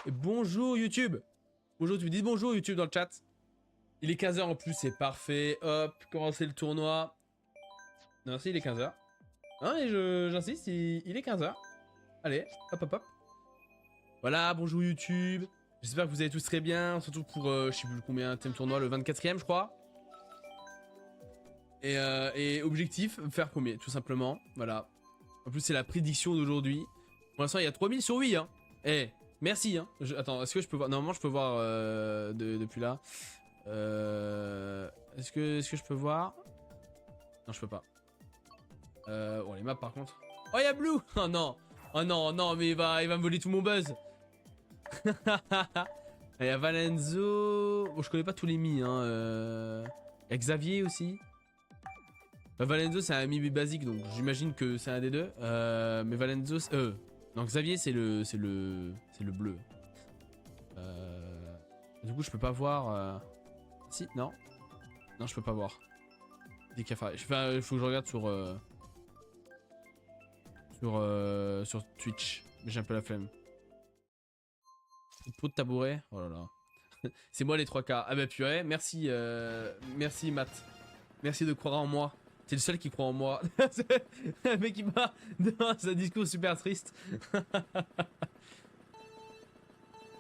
Bonjour YouTube. Bonjour, tu me dis bonjour YouTube dans le chat. Il est 15h en plus, c'est parfait. Hop, commencer le tournoi. Non, si, il est 15h. Non, mais j'insiste, il est 15h. Allez, hop, hop, hop. Voilà, bonjour YouTube. J'espère que vous allez tous très bien. Surtout pour, je sais plus combien, thème tournoi, le 24e, je crois. Et objectif, faire premier, tout simplement. Voilà. En plus, c'est la prédiction d'aujourd'hui. Pour l'instant, il y a 3000 sur 8, hein. Eh, merci, hein. Attends, est-ce que je peux voir... Normalement, je peux voir depuis là. Est-ce que je peux voir? Non, je peux pas. Bon, les maps, par contre. Oh, il y a Blue. Oh, non. Oh, non, non, mais il va me voler tout mon buzz. Il y a Valenzo... Bon, je connais pas tous les mi, hein. Il y a Xavier aussi. Valenzo, c'est un mi basique, donc j'imagine que c'est un des deux. Mais Valenzo... Non, Xavier, c'est le bleu. Du coup, je peux pas voir... Si, non. Non, je peux pas voir. Des cafards. Il faut que je regarde sur Twitch. Mais j'ai un peu la flemme. Pot de tabouret. Oh là là. C'est moi les 3K. Ah bah purée, merci, merci Matt. Merci de croire en moi. T'es le seul qui croit en moi. Le mec qui m'a... C'est un discours super triste.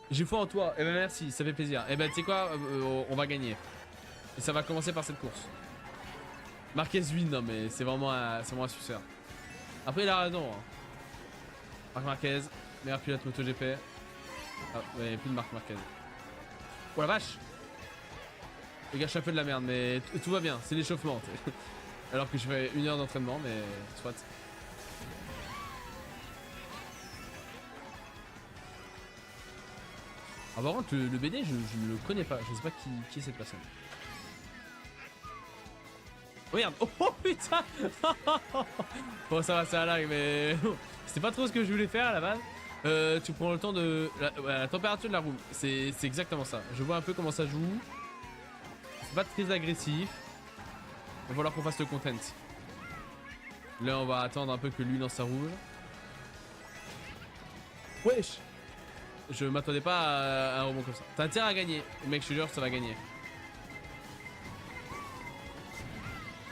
J'ai foi en toi. Eh ben merci, ça fait plaisir. Eh ben tu sais quoi, on va gagner. Et ça va commencer par cette course. Marquez win, non mais c'est vraiment un suceur. Après il a raison. Hein. Marc Marquez, meilleur pilote MotoGP. Ah ouais, il n'y a plus de Marc Marquez. Oh la vache. Les gars, je suis un peu de la merde, mais tout va bien, c'est l'échauffement. Alors que je fais 1 heure d'entraînement, mais soit. Ah par contre, le BD, je ne le connais pas, je sais pas qui est cette personne. Regarde, oh putain. Bon ça va, c'est un lag, mais c'était pas trop ce que je voulais faire à la base. Tu prends le temps de... La température de la roue, c'est exactement ça. Je vois un peu comment ça joue. C'est pas très agressif. Il va falloir qu'on fasse le content. Là on va attendre un peu que lui lance sa rouge. Wesh. Je m'attendais pas à un rebond comme ça. T'as intérêt à gagner. Mec, je te jure, ça va gagner.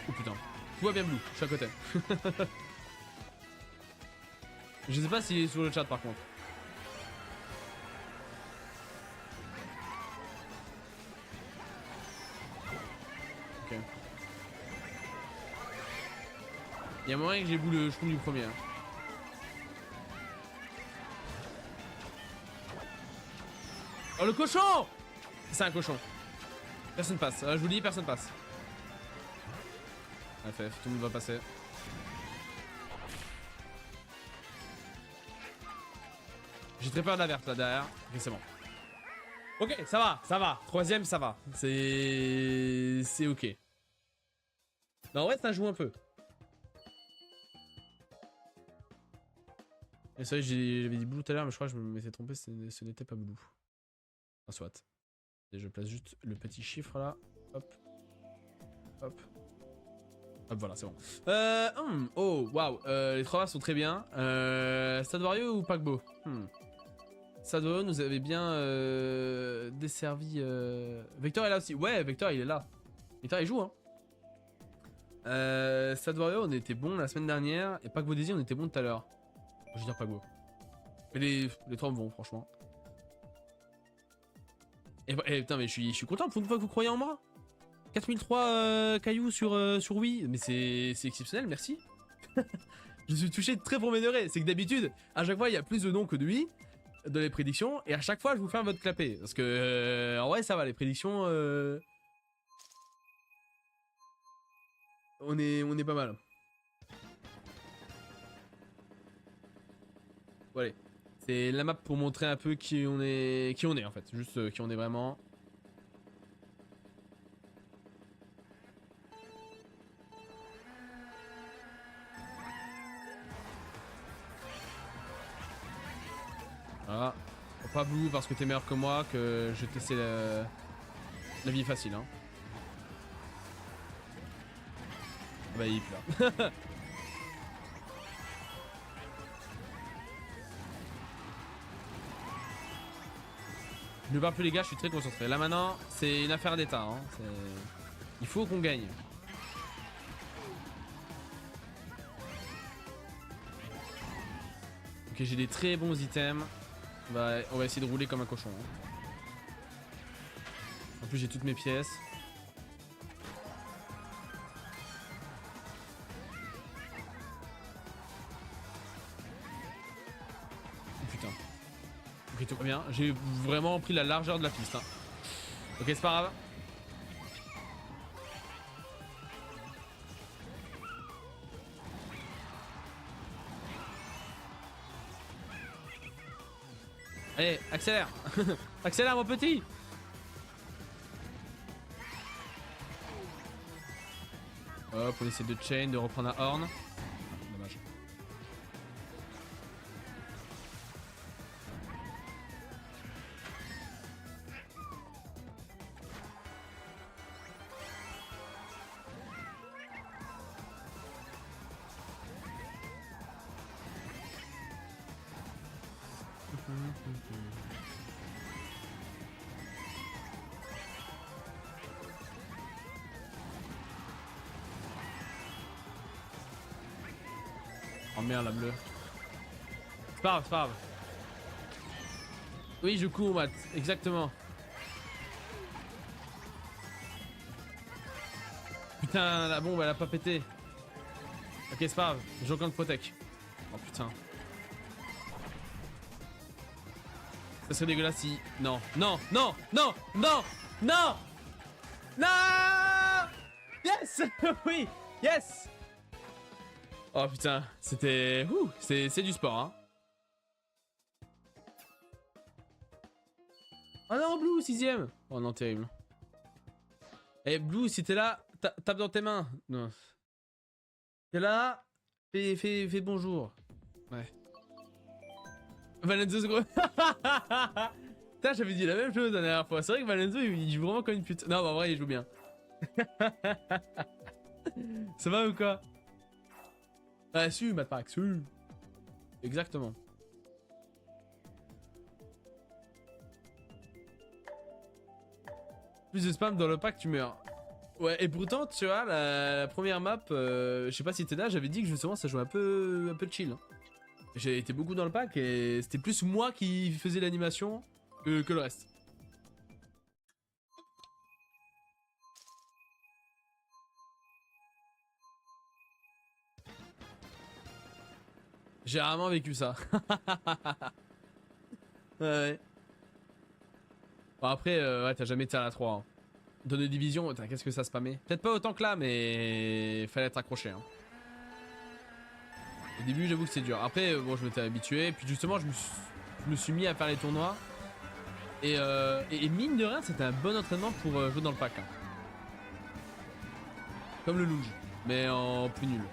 Oh putain. Tout va bien Blue, je suis à côté. Je sais pas s'il est sur le chat par contre. Ok. Il y a moyen que j'ai boule le chou du premier. Hein. Oh le cochon! C'est un cochon. Personne passe. Je vous dis, personne passe. FF, tout le monde va passer. J'ai très peur de la verte là derrière. Ok, c'est bon. Ok, ça va, ça va. Troisième, ça va. C'est ok. Non, en vrai, ça joue un peu. Et c'est vrai, j'avais dit Blue tout à l'heure, mais je crois que je m'étais trompé, ce n'était pas Blue. Enfin, soit. Et je place juste le petit chiffre là. Hop. Hop. Hop, voilà, c'est bon. Oh, waouh. Les 3 sont très bien. Stade Wario ou Paquebot? Stade Wario nous avait bien desservi. Vector est là aussi. Ouais, Vector il est là. Vector il joue, hein. Stade Wario, on était bon la semaine dernière. Et Paquebot Daisy, on était bon tout à l'heure. Je veux dire Paquebot. Mais les 3 me vont, franchement. Et putain, mais je suis content pour une fois que vous croyez en moi. 4003 cailloux sur Wii. Mais c'est exceptionnel, merci. Je suis touché de très premier degré. C'est que d'habitude, à chaque fois, il y a plus de noms que de oui dans les prédictions. Et à chaque fois, je vous fais un vote clapé. Parce que, en vrai, ça va, les prédictions... On est pas mal. Bon, allez. C'est la map pour montrer un peu qui on est en fait. Juste qui on est vraiment. Voilà. Pas Blue parce que t'es meilleur que moi, que je vais te laisser la vie facile. Hein. Bah il est plus là. Je ne parle plus les gars, je suis très concentré. Là maintenant, c'est une affaire d'état. Hein. Il faut qu'on gagne. Ok, j'ai des très bons items. On va essayer de rouler comme un cochon. Hein. En plus, j'ai toutes mes pièces. Oh, putain. Ok, tout va bien. J'ai vraiment pris la largeur de la piste. Hein. Ok, c'est pas grave. Allez, accélère. Accélère, mon petit. Hop, on essaie de chain, de reprendre un horn. Dommage. Oh merde, la bleue. C'est pas grave, c'est pas grave. Oui, je cours, Matt. Exactement. Putain, la bombe, elle a pas pété. Ok, c'est pas grave. J'ai aucun de protect. Oh putain. Ça serait dégueulasse si... Non, non, non, non, non, non, non. Yes. Oui, yes. Oh putain, c'était... C'est du sport, hein. Oh non, Blue, 6ème. Oh non, terrible. Eh, Blue, si t'es là, tape dans tes mains. Non. T'es là, fais bonjour. Ouais. Valenzo, c'est gros. Putain, j'avais dit la même chose la dernière fois. C'est vrai que Valenzo, il joue vraiment comme une pute. Non, bah, en vrai, il joue bien. Ça va ou quoi? Ah, su, Matt Park, su. Exactement. Plus de spam dans le pack, tu meurs. Ouais, et pourtant, tu vois, la première map, je sais pas si t'es là, j'avais dit que justement ça jouait un peu chill. Hein. J'ai été beaucoup dans le pack et c'était plus moi qui faisais l'animation que le reste. J'ai rarement vécu ça. Ouais. Bon, après, ouais, t'as jamais été à la 3. Hein. Dans de division, qu'est-ce que ça spammait? Peut-être pas autant que là, mais fallait être accroché. Hein. Au début, j'avoue que c'est dur. Après, bon, je m'étais habitué. Puis justement, je me suis mis à faire les tournois. Et mine de rien, c'était un bon entraînement pour jouer dans le pack. Hein. Comme le luge, mais en plus nul.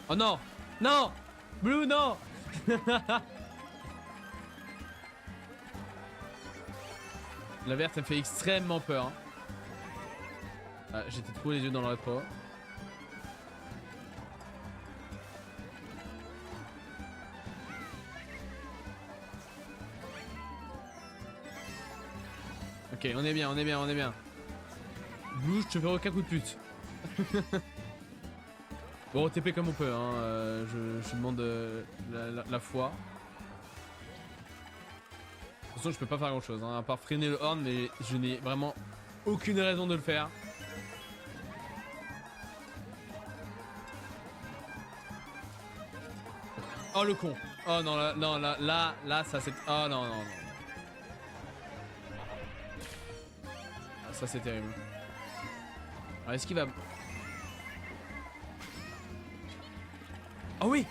Oh non! Non! Blue, non! La verte, elle me fait extrêmement peur. Hein. Ah, j'étais trop les yeux dans le rétro. Ok, on est bien, on est bien, on est bien. Blue, je te fais aucun coup de pute. Bon, on TP comme on peut, hein. Je demande la foi. De toute façon, je peux pas faire grand chose, hein, à part freiner le horn, mais je n'ai vraiment aucune raison de le faire. Oh le con. Oh non, là, non, là, ça c'est... Oh non, non, non. Ça c'est terrible. Alors est-ce qu'il va... Oh oui.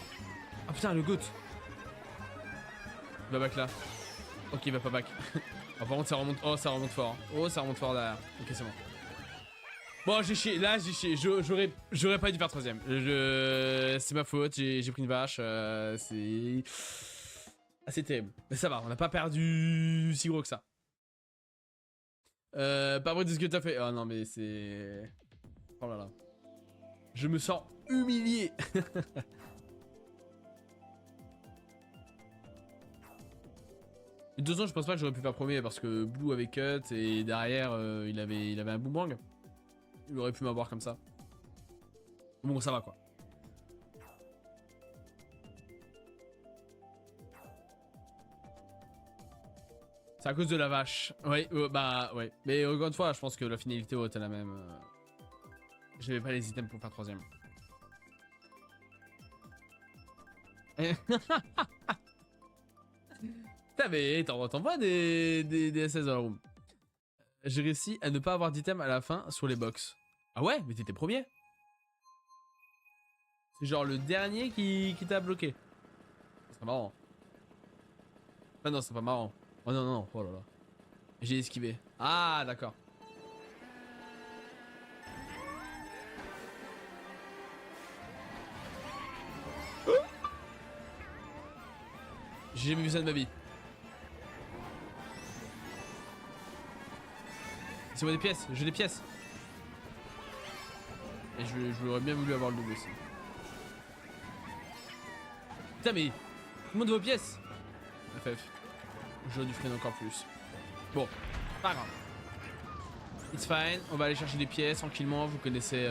Oh putain, le goat. Il va back là. Ok, il va pas back. Oh, par contre, ça remonte... Oh, ça remonte fort. Oh, ça remonte fort derrière. Ok, c'est bon. Bon, j'ai chié. Là, j'ai chié. J'aurais pas dû faire troisième. C'est ma faute. J'ai pris une vache. C'est... Ah, c'est terrible. Mais ça va, on n'a pas perdu si gros que ça. Pas vrai de ce que t'as fait. Oh non, mais c'est... Oh là là. Je me sens humilié. De toute façon, je pense pas que j'aurais pu faire premier parce que Blue avait cut et derrière, il avait un boomerang. Il aurait pu m'avoir comme ça. Bon, ça va quoi. C'est à cause de la vache. Oui, bah ouais. Mais encore une fois, je pense que la finalité aurait été la même. J'avais pas les items pour faire troisième. Putain, mais t'envoies des SS dans la room. J'ai réussi à ne pas avoir d'item à la fin sur les box. Ah ouais, mais t'étais premier. C'est genre le dernier qui t'a bloqué. C'est marrant. Ah non, c'est pas marrant. Oh non, non, non, oh là là. J'ai esquivé. Ah, d'accord. J'ai jamais vu ça de ma vie. C'est moi des pièces, j'ai des pièces. Et j'aurais bien voulu avoir le double aussi. Putain mais, tout le monde vos pièces. FF. J'aurais dû freiner encore plus. Bon, pas grave. It's fine, on va aller chercher des pièces tranquillement. Vous connaissez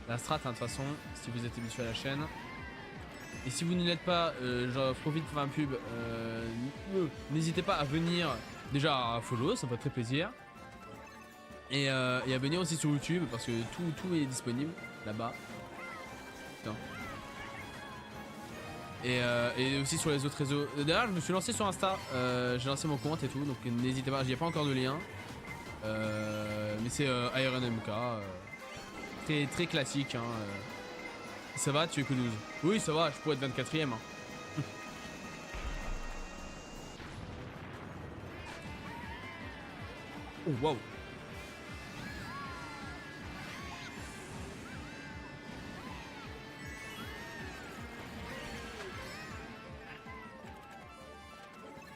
la strat hein, de toute façon, si vous êtes habitué à la chaîne. Et si vous ne l'êtes pas, j'en profite pour faire un pub. N'hésitez pas à venir déjà à follow, ça me fait très plaisir. Et à venir aussi sur YouTube parce que tout est disponible là-bas. Putain. Et aussi sur les autres réseaux. D'ailleurs, je me suis lancé sur Insta. J'ai lancé mon compte et tout, donc n'hésitez pas. Il n'y a pas encore de lien. Mais c'est IronMK. Très, très classique. Hein, Ça va, tu es que 12. Oui, ça va, je pourrais être 24ème. Hein. Oh, waouh.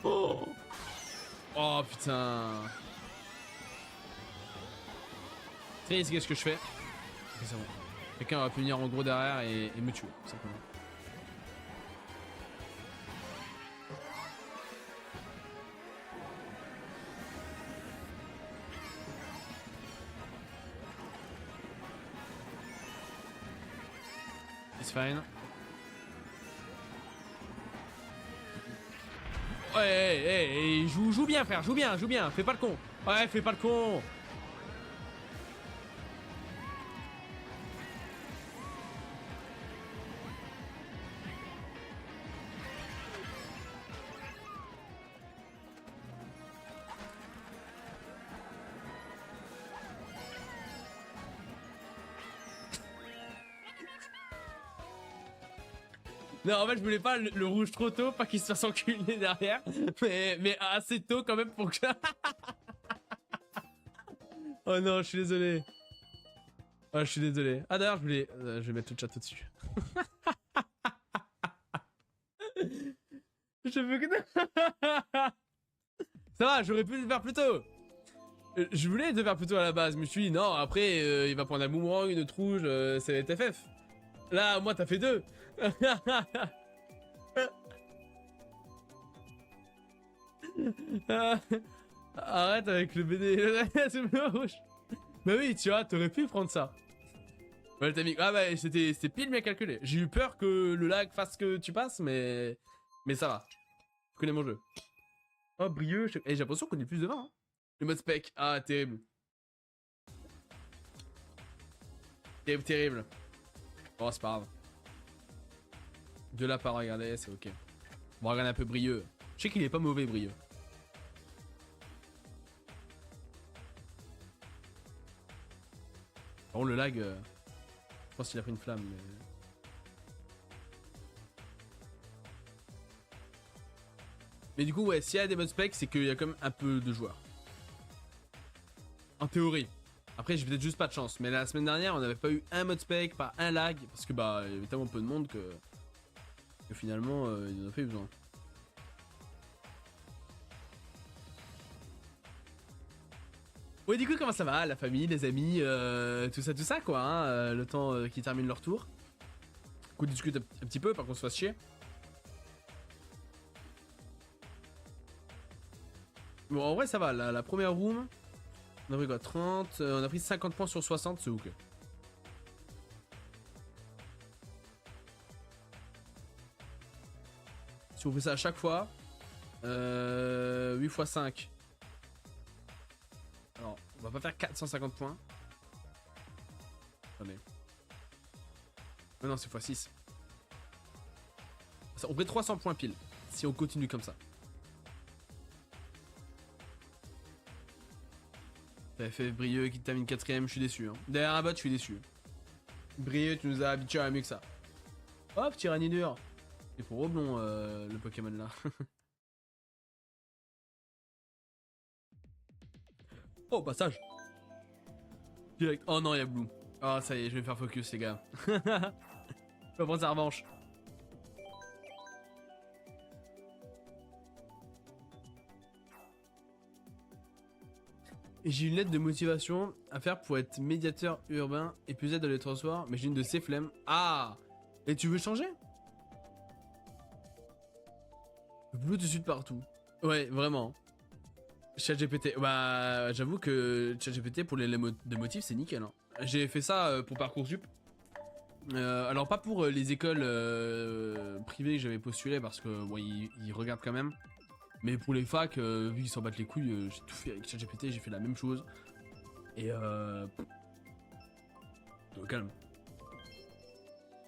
Oh. Oh putain. Très risqué ce que je fais. Ok, c'est bon. Quelqu'un va venir en gros derrière et me tuer, tout simplement. It's fine. Ouais, joue bien frère, joue bien, fais pas le con. Ouais, fais pas le con. Non, en fait, je voulais pas le rouge trop tôt, pas qu'il se fasse enculer derrière. Mais assez tôt quand même pour que... Oh non, je suis désolé. Oh, je suis désolé. Ah d'ailleurs, je vais mettre le chat au-dessus. Je veux que... Ça va, j'aurais pu le faire plus tôt. Je voulais le faire plus tôt à la base, mais je me suis dit, non, après, il va prendre un boomerang, une autre rouge, ça va être FF. Là, moi, t'as fait deux. Arrête avec le BD. C'est bleu rouge. Bah oui, tu vois, t'aurais pu prendre ça. Ouais, le timing. Ah bah, c'était pile bien calculé. J'ai eu peur que le lag fasse que tu passes, mais ça va. Je connais mon jeu. Oh, Brieux. J'ai l'impression qu'on est plus de 20. Hein. Le mode spec. Ah, terrible. Terrible, terrible. Oh, c'est pas grave. De là par regarder, c'est ok. On va regarder un peu Brieux. Je sais qu'il est pas mauvais, Brieux. Par contre, le lag, je pense qu'il a pris une flamme. Mais du coup, ouais, s'il y a des modes spec, c'est qu'il y a quand même un peu de joueurs. En théorie. Après, j'ai peut-être juste pas de chance. Mais la semaine dernière, on n'avait pas eu un mode spec, pas un lag. Parce que bah, il y avait tellement peu de monde que finalement, il en a pas eu besoin. Ouais, du coup, comment ça va? La famille, les amis, tout ça, quoi, hein, le temps qu'ils terminent leur tour. Qu'on discute un petit peu, pas qu'on se fasse chier. Bon, en vrai, ça va. La première room, on a pris quoi? 30, on a pris 50 points sur 60, c'est ok. Si on fait ça à chaque fois, 8 x 5. Alors, on va pas faire 450 points. Attendez. Oh non, c'est x 6. On fait 300 points pile, si on continue comme ça. T'avais fait Brieux qui termine 4ème, je suis déçu. Hein. Derrière un bot, je suis déçu. Brieux, tu nous as habitués à mieux que ça. Hop, Tyrannidure. C'est pour Oblong, le Pokémon là. Oh, passage. Direct. Oh non, il y a Blue. Oh, ça y est, je vais me faire focus, les gars. Je vais prendre sa revanche. Et j'ai une lettre de motivation à faire pour être médiateur urbain et plus aide dans les transports, mais j'ai une de ces flemmes. Ah! Et tu veux changer? Blue de suite partout. Ouais, vraiment. ChatGPT. Bah, j'avoue que ChatGPT pour les motifs, c'est nickel. Hein. J'ai fait ça pour Parcoursup. Alors, pas pour les écoles privées que j'avais postulé parce que bon, ils regardent quand même. Mais pour les facs, vu qu'ils s'en battent les couilles, j'ai tout fait avec ChatGPT, j'ai fait la même chose. Et calme.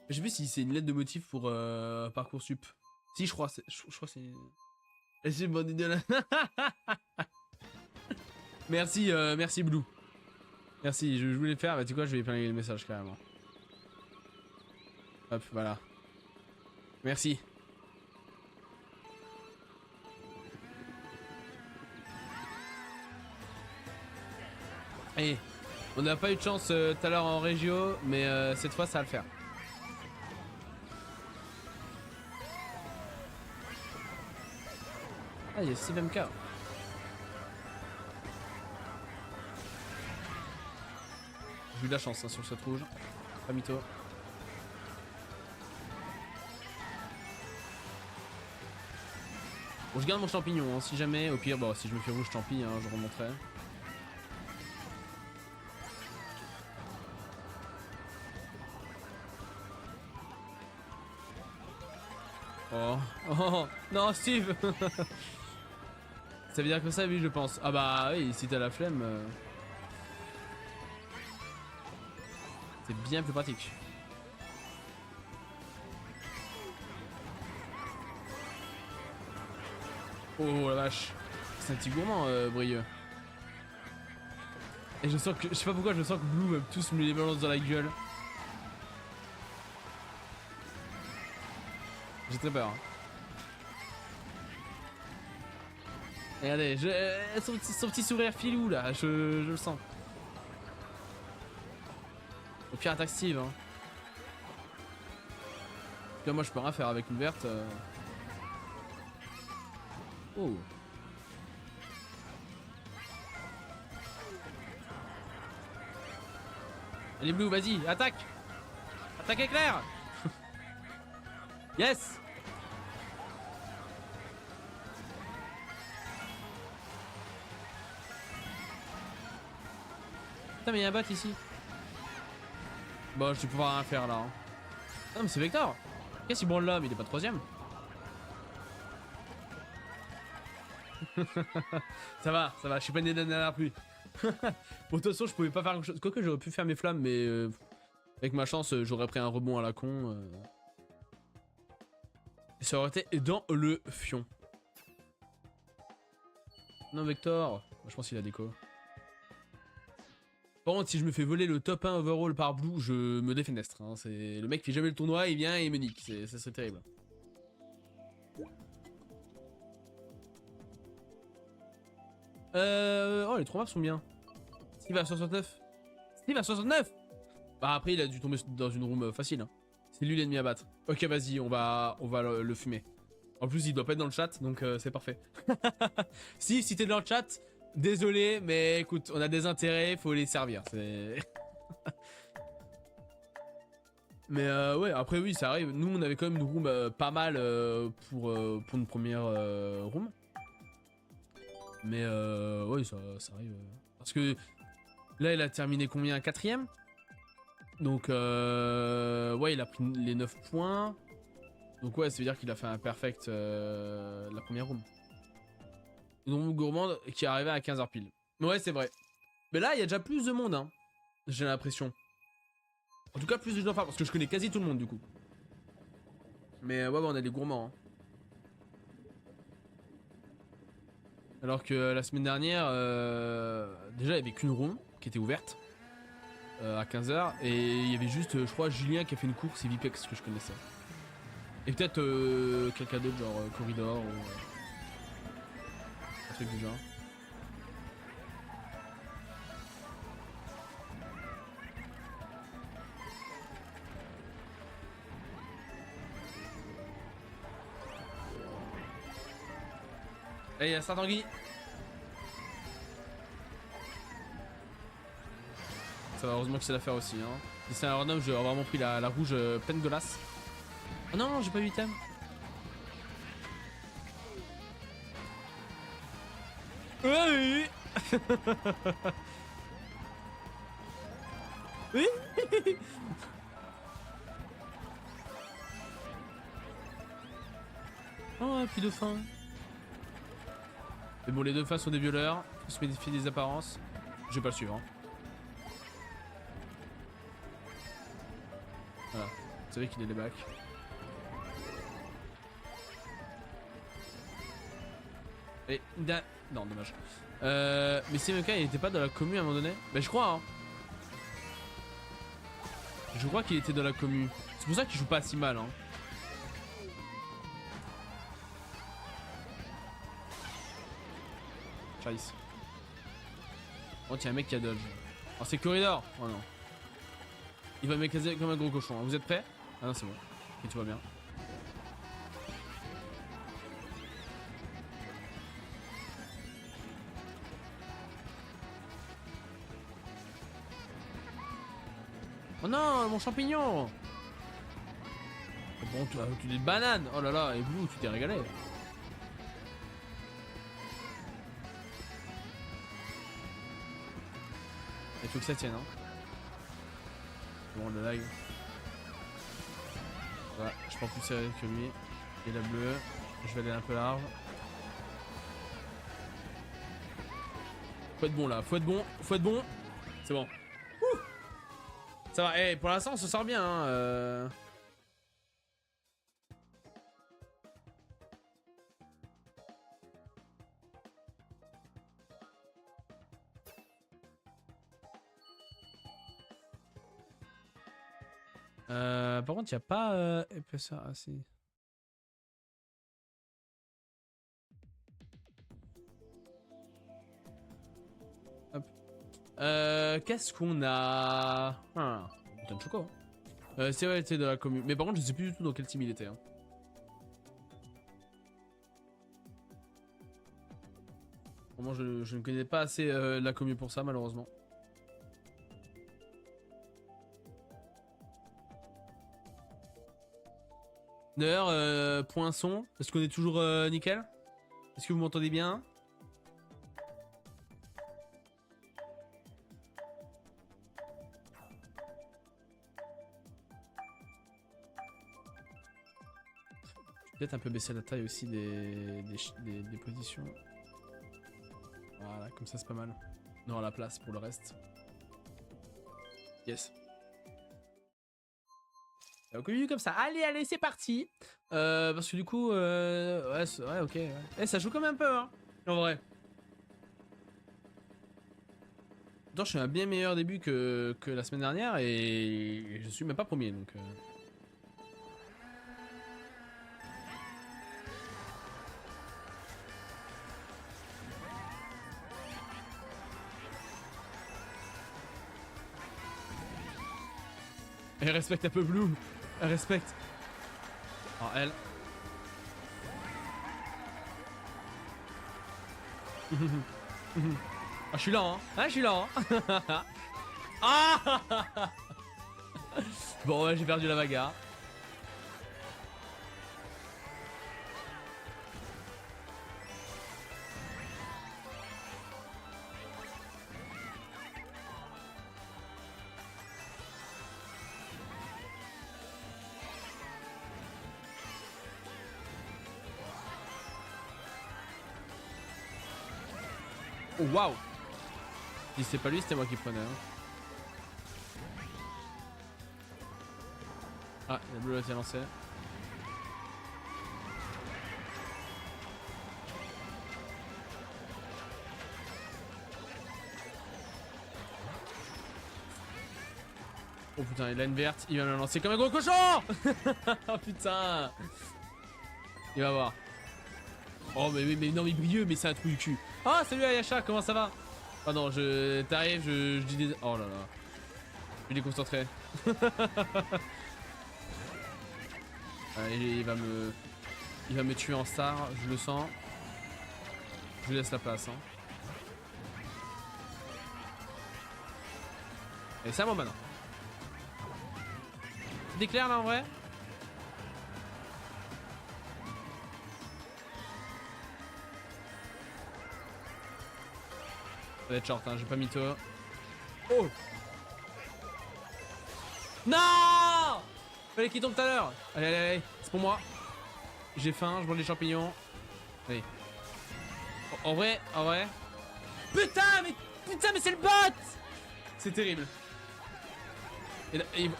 Je sais plus si c'est une lettre de motif pour Parcoursup. Si, je crois que c'est. C'est une bonne idée là. Merci, merci Blue. Merci, je voulais le faire, bah tu sais quoi, je vais épingler le message carrément. Hop, voilà. Merci. Et on n'a pas eu de chance tout à l'heure en régio, mais cette fois ça va le faire. Ah, il y a 6 MK. J'ai eu de la chance hein, sur cette rouge. Pas mytho. Bon, je garde mon champignon, hein, si jamais. Au pire, bon, si je me fais rouge, tant pis, hein, je remonterai. Oh, oh, non, Steve. Ça veut dire que ça, oui, je pense. Ah bah oui, si t'as la flemme... C'est bien plus pratique. Oh la vache. C'est un petit gourmand, Brieux. Et je sens que... Je sais pas pourquoi, je sens que Blue va tous me les balancer dans la gueule. J'ai très peur. Hein. Regardez, son petit sourire filou là, je le sens. Au pire attaque Steve. Hein. Là, moi je peux rien faire avec une verte. Oh. Allez Blue, vas-y, attaque. Attaque éclair. Yes. Putain mais y'a un bot ici. Bon je vais pouvoir rien faire là. Hein. Ah mais c'est Vector. Qu'est-ce qu'il branle là? Mais il est pas troisième. ça va, je suis pas né d'un la pluie. Bon, de toute façon, je pouvais pas faire quelque chose. Quoique j'aurais pu faire mes flammes, mais avec ma chance, j'aurais pris un rebond à la con. Et ça aurait été dans le fion. Non, Vector. Je pense qu'il a déco. Par contre, si je me fais voler le top 1 overall par Blue, je me défenestre. Hein. C'est le mec qui fait jamais le tournoi, il vient et il me nique. Ça serait terrible. Oh, les 3 maps sont bien. Steve à 69. Steve à 69. Bah après, il a dû tomber dans une room facile. Hein. C'est lui l'ennemi à battre. Ok, vas-y, on va le fumer. En plus, il doit pas être dans le chat, donc c'est parfait. Steve, si t'es dans le chat, Désolé, mais écoute, on a des intérêts, faut les servir. C'est... Mais ouais, après oui, ça arrive. Nous, on avait quand même une room pas mal pour une première room. Mais ouais, ça arrive. Parce que là, il a terminé combien? 4ème. Donc ouais, il a pris les 9 points. Donc ouais, ça veut dire qu'il a fait un perfect la première room. Donc gourmande qui est arrivé à 15h pile. Ouais, c'est vrai. Mais là, il y a déjà plus de monde, hein. J'ai l'impression. En tout cas, plus de gens, parce que je connais quasi tout le monde du coup. Mais ouais, on a des gourmands. Hein. Alors que la semaine dernière, déjà, il n'y avait qu'une room qui était ouverte à 15h. Et il y avait juste, je crois, Julien qui a fait une course et Vipex que je connaissais. Et peut-être quelqu'un d'autre, genre Corridor ou un truc du genre. Et il y a Saint-Tanguy. Ça va, heureusement que c'est l'affaire aussi. Hein. Si c'est un random, j'aurais vraiment pris la rouge pleine de glace. Oh non, j'ai pas eu item. Oui. Oui. Oh, puis dauphin. Mais bon, les dauphins sont des violeurs. Faut se méfier des apparences. Je vais pas le suivre. Hein. Voilà. Vous savez qu'il est les bacs. Et non, dommage. Mais CMK il était pas dans la commune à un moment donné. Bah je crois hein. Je crois qu'il était dans la commune. C'est pour ça qu'il joue pas si mal hein. Chalice. Oh tiens un mec qui a dodge. Oh c'est Corridor. Oh non. Il va m'écraser comme un gros cochon. Vous êtes prêts? Ah non c'est bon. Ok tout va bien. Oh non, mon champignon. Bon, tu dis banane. Oh là là, et Blue, tu t'es régalé. Il faut que ça tienne, hein. Bon, le lag. Voilà, je prends plus sérieux que lui. Et la bleue. Je vais aller un peu large. Faut être bon là, faut être bon, faut être bon. C'est bon. Ouh. Ça va, hey, pour l'instant on se sort bien. Hein, par contre, il n'y a pas épaisseur. Ah, si. Hop. Qu'est-ce qu'on a? Ah, putain de choco. C'est vrai, c'était de la commune. Mais par contre, je sais plus du tout dans quel team il était. Hein. Vraiment, je ne connais pas assez la commune pour ça, malheureusement. D'ailleurs, point son, est-ce qu'on est toujours nickel? Est-ce que vous m'entendez bien? Peut-être un peu baisser la taille aussi des positions. Voilà, comme ça c'est pas mal. On aura la place pour le reste. Yes. Donc comme ça. Allez, allez, c'est parti. Parce que du coup, ouais, ok. Ouais. Eh, ça joue quand même un peu, hein. En vrai. Attends, je suis un bien meilleur début que la semaine dernière et je suis même pas premier donc. Elle respecte un peu Blue. Elle respecte. Oh, elle. Ah, je suis lent, hein. Ah, je suis lent, hein. Ah. Bon, ouais, j'ai perdu la bagarre. Oh, waouh. Si c'est pas lui, c'était moi qui prenais. Hein. Ah, la bleue a lancé. Oh putain, il a une verte, il va la lancer comme un gros cochon. Oh putain. Il va voir. Oh mais non mais brilleux, mais c'est un trou du cul. Ah salut Ayasha, comment ça va? Oh non, t'arrives, je dis des... Oh là là. Je suis déconcentré. Allez, il va me tuer en star, je le sens. Je lui laisse la place. Hein. Et c'est à moi maintenant. T'es clair là en vrai? Ça va être short, hein, j'ai pas mytho. Oh! Non! Fallait qu'il tombe tout à l'heure. Allez, allez, allez, c'est pour moi. J'ai faim, je mange des champignons. Allez. En vrai, en vrai. Putain, mais c'est le bot! C'est terrible. Et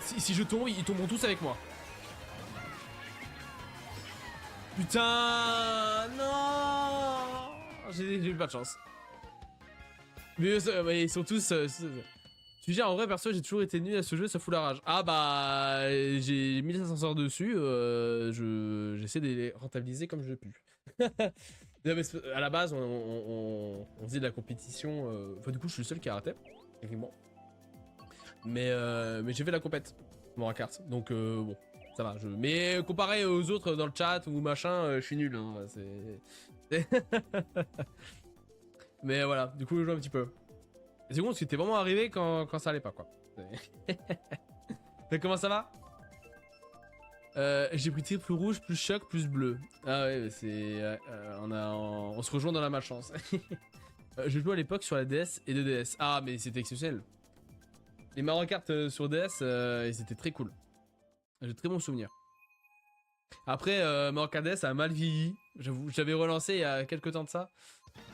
si je tombe, ils tomberont tous avec moi. Putain, non! J'ai eu pas de chance. Mais ils sont tous... tu dis en vrai perso j'ai toujours été nul à ce jeu, ça fout la rage. Ah bah j'ai 1500 heures dessus, j'essaie de les rentabiliser comme je peux. Non, mais à la base on faisait de la compétition, enfin du coup je suis le seul qui a raté, techniquement. Mais j'ai fait la compète, Mario Kart, donc bon, ça va. Mais comparé aux autres dans le chat ou machin, je suis nul. Hein, mais voilà, du coup je joue un petit peu. C'est bon parce que t'es vraiment arrivé quand ça allait pas quoi. Mais comment ça va? J'ai pris tir plus rouge, plus choc, plus bleu. Ah ouais, c'est... on se rejoint dans la malchance. Je jouais à l'époque sur la DS et 2DS. Ah mais c'était exceptionnel. Les Mario Kart sur DS, ils étaient très cool. J'ai de très bons souvenirs. Après, Mario Kart DS a mal vieilli. J'avoue, j'avais relancé il y a quelques temps de ça.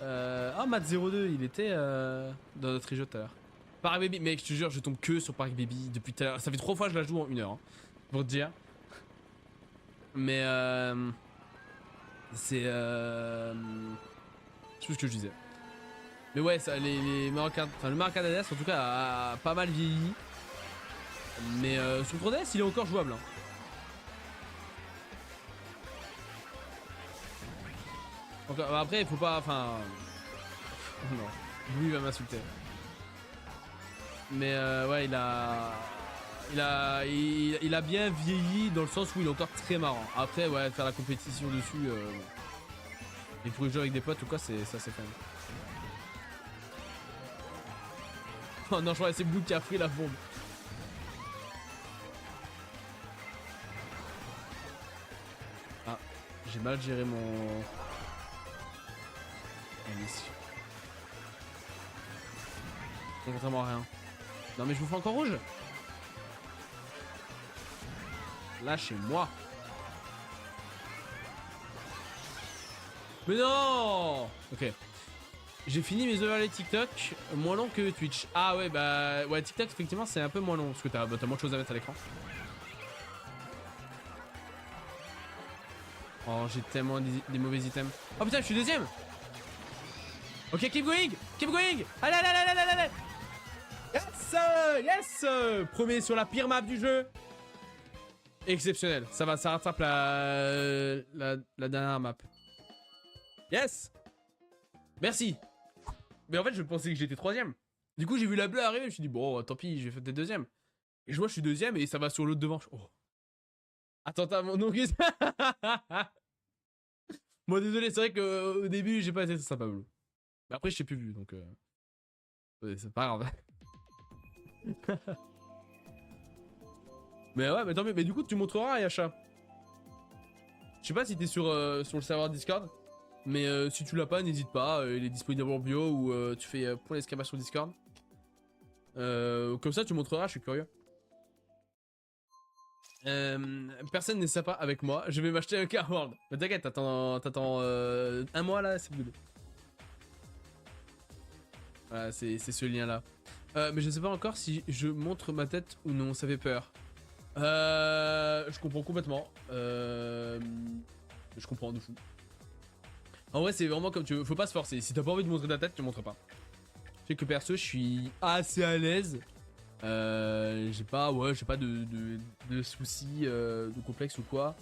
Ah, Matt02, il était dans notre jeu tout à l'heure. Park Baby, mec, je te jure, je tombe que sur Park Baby depuis tout à l'heure. Ça fait 3 fois que je la joue en 1 heure, hein, pour te dire. Mais c'est... je sais plus ce que je disais. Mais ouais, ça, les Mario Kart, enfin le Mario Kart DS en tout cas a pas mal vieilli. Mais sur 3DS, il est encore jouable. Hein. Donc, après, il faut pas... Enfin... Non, lui il va m'insulter. Mais ouais, il a bien vieilli dans le sens où il est encore très marrant. Après, ouais, faire la compétition dessus... Et pour jouer avec des potes ou quoi, ça c'est fun. Oh non, je crois que c'est Blue qui a pris la bombe. Ah, j'ai mal géré mon... Contrairement à rien. Non mais je vous fais encore rouge. Lâchez-moi. Mais non. Ok. J'ai fini mes overlays TikTok, moins long que Twitch. Ah ouais, bah ouais, TikTok effectivement c'est un peu moins long parce que t'as moins de choses à mettre à l'écran. Oh, j'ai tellement des mauvais items. Oh putain, je suis deuxième. Ok, keep going. Keep going. Allez, allez, allez, allez, allez. Yes, yes. Premier sur la pire map du jeu. Exceptionnel. Ça va, ça rattrape la dernière map. Yes. Merci. Mais en fait, je pensais que j'étais troisième. Du coup, j'ai vu la bleue arriver. Je me suis dit, bon, tant pis, je vais faire des deuxièmes. Et je vois, je suis deuxième et ça va sur l'autre devant. Oh. Attends, mon nom. Moi, désolé, c'est vrai qu'au début, j'ai pas été sympa, Blue. Mais après, je t'ai plus vu, donc ouais, c'est pas grave. Mais ouais, mais tant mieux. Mais du coup, tu montreras Ayasha. Je sais pas si t'es sur le serveur Discord, mais si tu l'as pas, n'hésite pas. Il est disponible en bio ou tu fais pour l'exclamation Discord. Comme ça, tu montreras, je suis curieux. Personne n'est sympa avec moi. Je vais m'acheter un Car World. Mais t'inquiète, t'attends un mois là, c'est good. Voilà, c'est ce lien là. Mais je sais pas encore si je montre ma tête ou non, ça fait peur. Je comprends complètement. Je comprends de fou. En vrai, c'est vraiment comme tu veux. Faut pas se forcer. Si t'as pas envie de montrer ta tête, tu montres pas. Je sais que perso, je suis assez à l'aise. J'ai pas de soucis, de complexe ou quoi.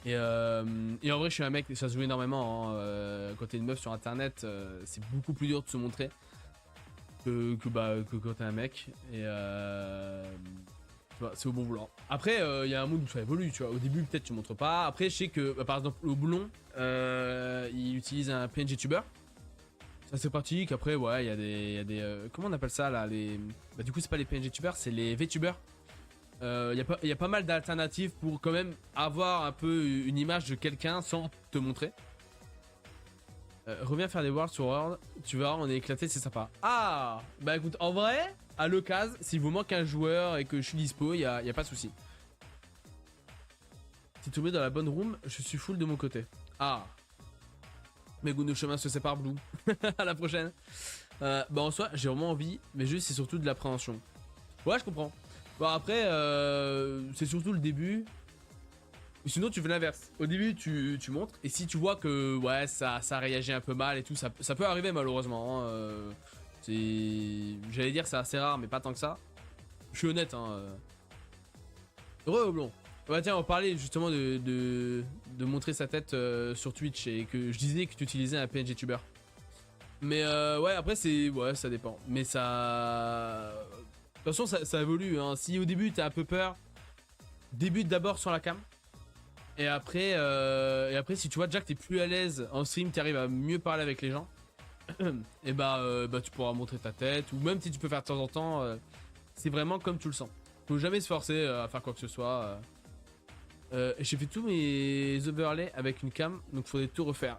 Et en vrai, je suis un mec, ça se joue énormément. Hein. Quand t'es une meuf sur internet, c'est beaucoup plus dur de se montrer que quand t'es un mec. Et c'est au bon vouloir. Après, il y a un monde où ça évolue, tu vois. Au début, peut-être tu montres pas. Après, je sais que, par exemple, le boulon, il utilise un PNG tuber. Ça c'est pratique. Après, ouais, il y a des comment on appelle ça là, les. Bah, du coup, c'est pas les PNG tubers, c'est les VTubers. Il y a pas mal d'alternatives pour quand même avoir un peu une image de quelqu'un sans te montrer. Reviens faire des worlds sur World, tu vas voir, on est éclaté, c'est sympa. Ah, bah écoute, en vrai, à l'occasion, s'il vous manque un joueur et que je suis dispo, y a pas de souci. Si tu es dans la bonne room, je suis full de mon côté. Ah. Mais goûts nos chemins se séparent, Blue. À la prochaine. Bah en soi, j'ai vraiment envie, mais juste c'est surtout de l'appréhension. Ouais, je comprends. Bon après, c'est surtout le début. Ou sinon tu fais l'inverse. Au début tu montres, et si tu vois que ouais ça réagit un peu mal et tout, ça peut arriver malheureusement. Hein, j'allais dire c'est assez rare, mais pas tant que ça. Je suis honnête. Hein, Heureux Oblong. Bah tiens, on parlait justement de montrer sa tête sur Twitch et que je disais que tu utilisais un PNG tuber. Mais ouais, après c'est... Ouais, ça dépend. Mais ça... De toute façon, ça évolue. Hein. Si au début t'as un peu peur, débute d'abord sur la cam. Et après, si tu vois déjà que t'es plus à l'aise en stream, t'arrives à mieux parler avec les gens. Et bah tu pourras montrer ta tête. Ou même si tu peux faire de temps en temps, c'est vraiment comme tu le sens. Faut jamais se forcer à faire quoi que ce soit. J'ai fait tous mes overlays avec une cam, donc faudrait tout refaire.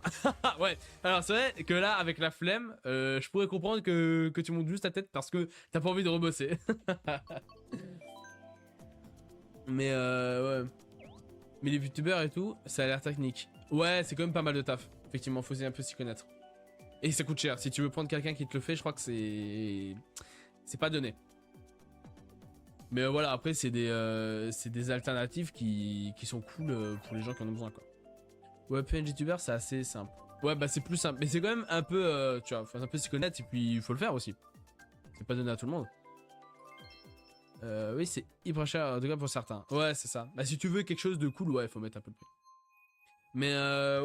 Ouais, alors c'est vrai que là, avec la flemme, je pourrais comprendre que tu montes juste ta tête parce que t'as pas envie de rebosser. Mais ouais. Mais les youtubeurs et tout, ça a l'air technique. Ouais, c'est quand même pas mal de taf. Effectivement, faut un peu s'y connaître. Et ça coûte cher. Si tu veux prendre quelqu'un qui te le fait, je crois que c'est pas donné. Mais voilà, après, c'est des alternatives qui sont cool pour les gens qui en ont besoin, quoi. Ouais, PNG tuber, c'est assez simple. Ouais, bah c'est plus simple. Mais c'est quand même un peu, tu vois, faut un peu s'y connaître et puis il faut le faire aussi. C'est pas donné à tout le monde. Oui, c'est hyper cher, en tout cas pour certains. Ouais, c'est ça. Bah si tu veux quelque chose de cool, ouais, faut mettre un peu de prix. Mais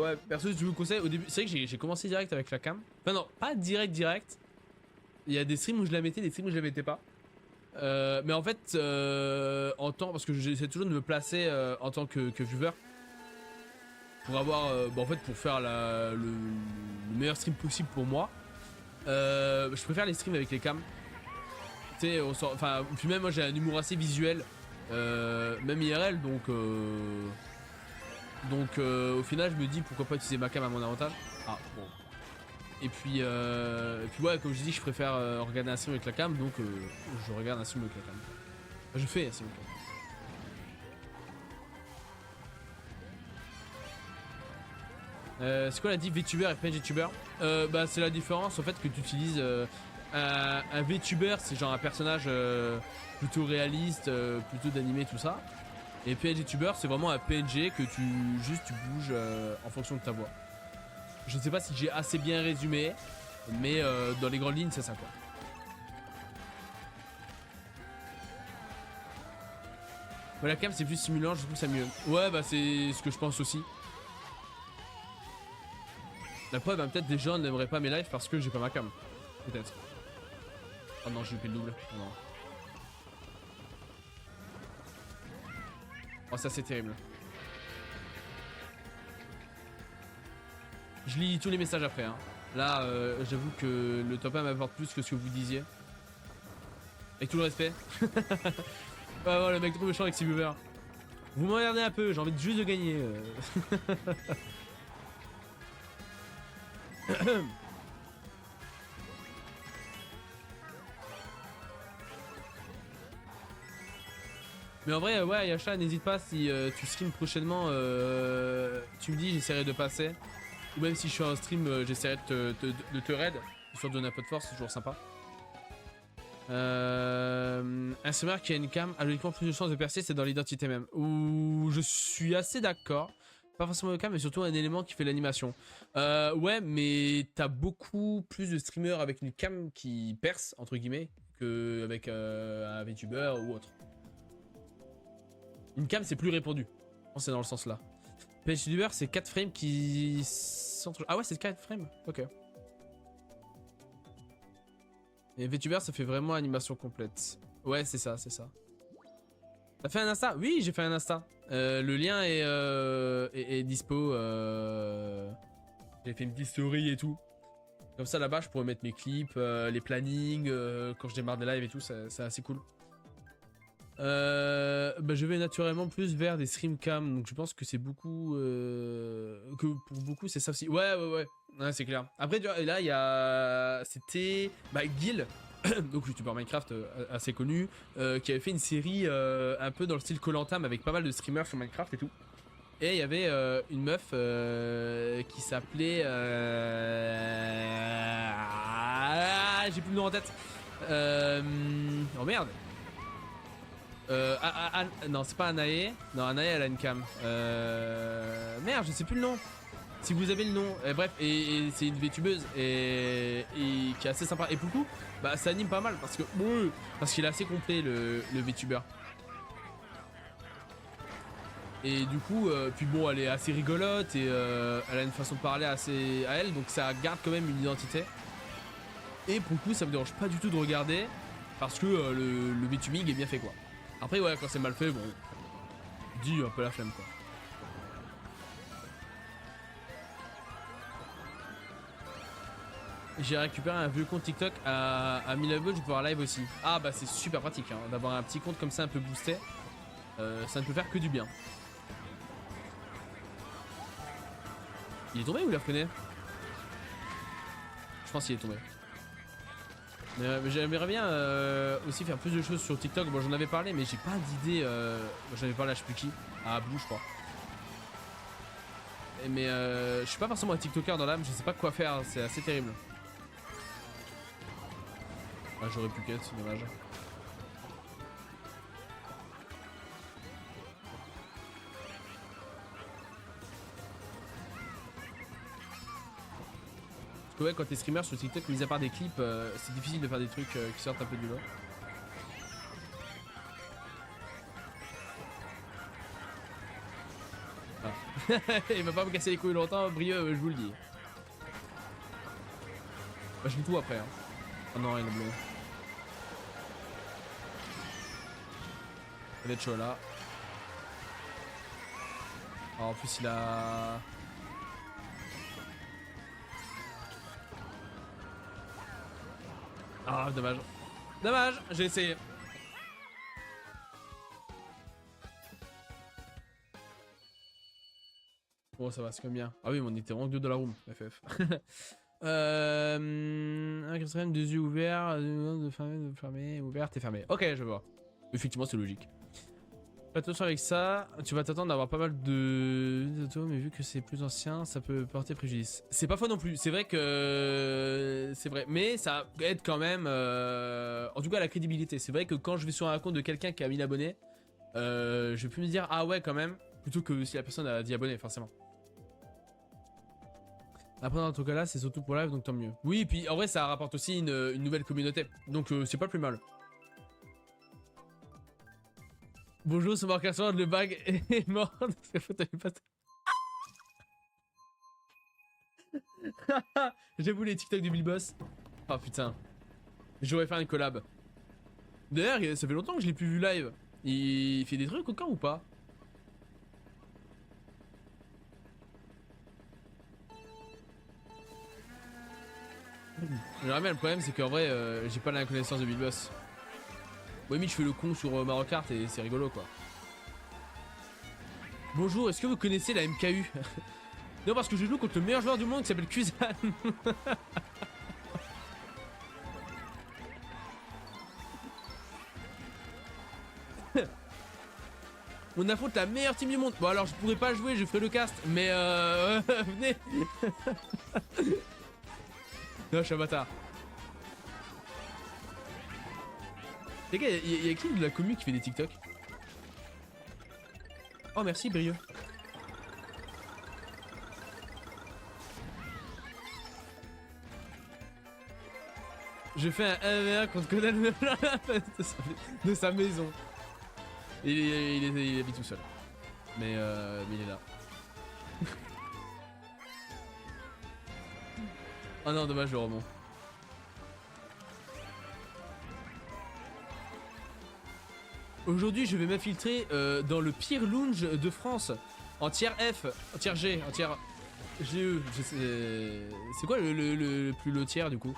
ouais, perso, si tu veux conseil, au début, c'est vrai que j'ai commencé direct avec la cam. Enfin non, pas direct. Il y a des streams où je la mettais, des streams où je la mettais pas. Mais en fait, parce que j'essaie toujours de me placer en tant que viewer. Pour avoir, en fait, pour faire le meilleur stream possible pour moi. Je préfère les streams avec les cams. Tu sais, enfin, puis même moi j'ai un humour assez visuel, même IRL, donc au final je me dis pourquoi pas utiliser ma cam à mon avantage. Ah bon. Et puis ouais, comme je dis, je préfère regarder un stream avec la cam, donc je regarde un stream avec la cam. Enfin, je fais un stream avec la cam. C'est quoi la diff VTuber et PNGTuber? Bah c'est la différence en fait que tu utilises un VTuber, c'est genre un personnage plutôt réaliste, plutôt d'animé tout ça. Et PNGTuber c'est vraiment un PNG que tu bouges en fonction de ta voix. Je ne sais pas si j'ai assez bien résumé, mais dans les grandes lignes c'est ça quoi. Mais la cam c'est plus stimulant, je trouve ça mieux. Ouais bah c'est ce que je pense aussi. La preuve, bah, peut-être des gens n'aimeraient pas mes lives parce que j'ai pas ma cam. Peut-être. Oh non, j'ai loupé le double. Oh non. Oh, ça c'est terrible. Je lis tous les messages après. Hein. Là, j'avoue que le top 1 m'apporte plus que ce que vous disiez. Avec tout le respect. Ouais, le mec trop méchant avec ses viewers. Vous me regardez un peu, j'ai envie juste de gagner. Mais en vrai, ouais, Yasha, n'hésite pas si tu stream prochainement, tu me dis, j'essaierai de passer. Ou même si je suis en stream, j'essaierai de te raid. Histoire de donner un peu de force, c'est toujours sympa. Un streamer qui a une cam a logiquement plus de chances de percer, c'est dans l'identité même. Où je suis assez d'accord. Pas forcément le cam, mais surtout un élément qui fait l'animation. Ouais, mais t'as beaucoup plus de streamers avec une cam qui perce, entre guillemets, qu'avec un VTuber ou autre. Une cam, c'est plus répandu. Je pense c'est dans le sens là. VTuber, c'est 4 frames qui... Ah ouais, c'est 4 frames. Ok. Et VTuber, ça fait vraiment animation complète. Ouais, c'est ça, c'est ça. T'as fait un Insta? Oui, j'ai fait un Insta. Le lien est dispo. J'ai fait une petite story et tout. Comme ça, là-bas, je pourrais mettre mes clips, les plannings, quand je démarre des lives et tout, c'est assez cool. Bah, je vais naturellement plus vers des stream cam, donc je pense que c'est beaucoup... que pour beaucoup, c'est ça aussi. Ouais, c'est clair. Après, là, il y a... C'était... Bah, Gil, donc youtubeur Minecraft assez connu, qui avait fait une série un peu dans le style Koh-Lanta, mais avec pas mal de streamers sur Minecraft et tout. Et il y avait une meuf qui s'appelait... j'ai plus le nom en tête. Oh merde. Non, c'est pas Anae. Non, Anae, elle a une cam. Merde, je sais plus le nom. Si vous avez le nom. Bref, et c'est une VTubeuse et qui est assez sympa. Et pour le coup, bah, ça anime pas mal parce que parce qu'il est assez complet le VTuber. Et du coup, puis bon, elle est assez rigolote et elle a une façon de parler assez à elle, donc ça garde quand même une identité. Et pour le coup, ça me dérange pas du tout de regarder parce que le VTubing est bien fait quoi. Après, ouais, quand c'est mal fait, bon, dis un peu la flemme quoi. J'ai récupéré un vieux compte TikTok à 1000 abonnés, je vais pouvoir live aussi. Ah bah c'est super pratique hein, d'avoir un petit compte comme ça un peu boosté. Ça ne peut faire que du bien. Il est tombé ou il a freiné? Je pense qu'il est tombé. Mais j'aimerais bien aussi faire plus de choses sur TikTok. Bon, j'en avais parlé, mais j'ai pas d'idée. J'en avais parlé à je sais plus qui. À Blue, je crois. Mais je suis pas forcément un TikToker dans l'âme, je sais pas quoi faire, c'est assez terrible. Ah, j'aurais pu cut, c'est dommage. Parce que ouais, quand t'es streamer sur TikTok, mis à part des clips, c'est difficile de faire des trucs qui sortent un peu du lot. Ah. Il va pas me casser les couilles longtemps, Brieux, je vous le dis. Bah, je joue tout après. Hein. Oh non, il a bleu. Ça va être chaud là. Oh, en plus, il a. Ah, dommage. Dommage, j'ai essayé. Bon, ça va, c'est comme bien. Ah oui, mais on était vraiment que deux dans la room, FF. Un quatrième, deux yeux ouverts, de fermer, ouvert, t'es fermé. Ok, je vois. Effectivement, c'est logique. Attention avec ça, tu vas t'attendre d'avoir pas mal de autos, mais vu que c'est plus ancien, ça peut porter préjudice. C'est pas faux non plus, c'est vrai que... C'est vrai, mais ça aide quand même, en tout cas la crédibilité. C'est vrai que quand je vais sur un compte de quelqu'un qui a 1000 abonnés, je vais plus me dire, ah ouais quand même, plutôt que si la personne a 10 abonnés, forcément. Après dans ton cas là, c'est surtout pour live, donc tant mieux. Oui, et puis en vrai ça rapporte aussi une nouvelle communauté, donc c'est pas plus mal. Bonjour, c'est Marc Arson, le bag est mort. J'avoue les TikTok du Bill Boss. Oh putain. J'aurais fait une collab. D'ailleurs, ça fait longtemps que je l'ai plus vu live. Il fait des trucs encore ou pas? J'aimerais bien, le problème c'est qu'en vrai, j'ai pas la connaissance de Big Boss. Ouais, mais je fais le con sur Mario Kart et c'est rigolo quoi. Bonjour, est-ce que vous connaissez la MKU? Non, parce que je joue contre le meilleur joueur du monde qui s'appelle Kuzan. On affronte la meilleure team du monde. Bon, alors je pourrais pas jouer, je ferai le cast, mais venez. Non, je suis un bâtard. Les gars, y'a qui de la commu qui fait des TikTok? Oh, merci, Brieux. Je fais un 1v1 contre Conan de sa maison. Il habite tout seul. Mais il est là. Oh non, dommage le roman. Aujourd'hui, je vais m'infiltrer dans le pire lounge de France. En tiers F, en tiers G, en tiers GE. C'est quoi le plus low tiers du coup?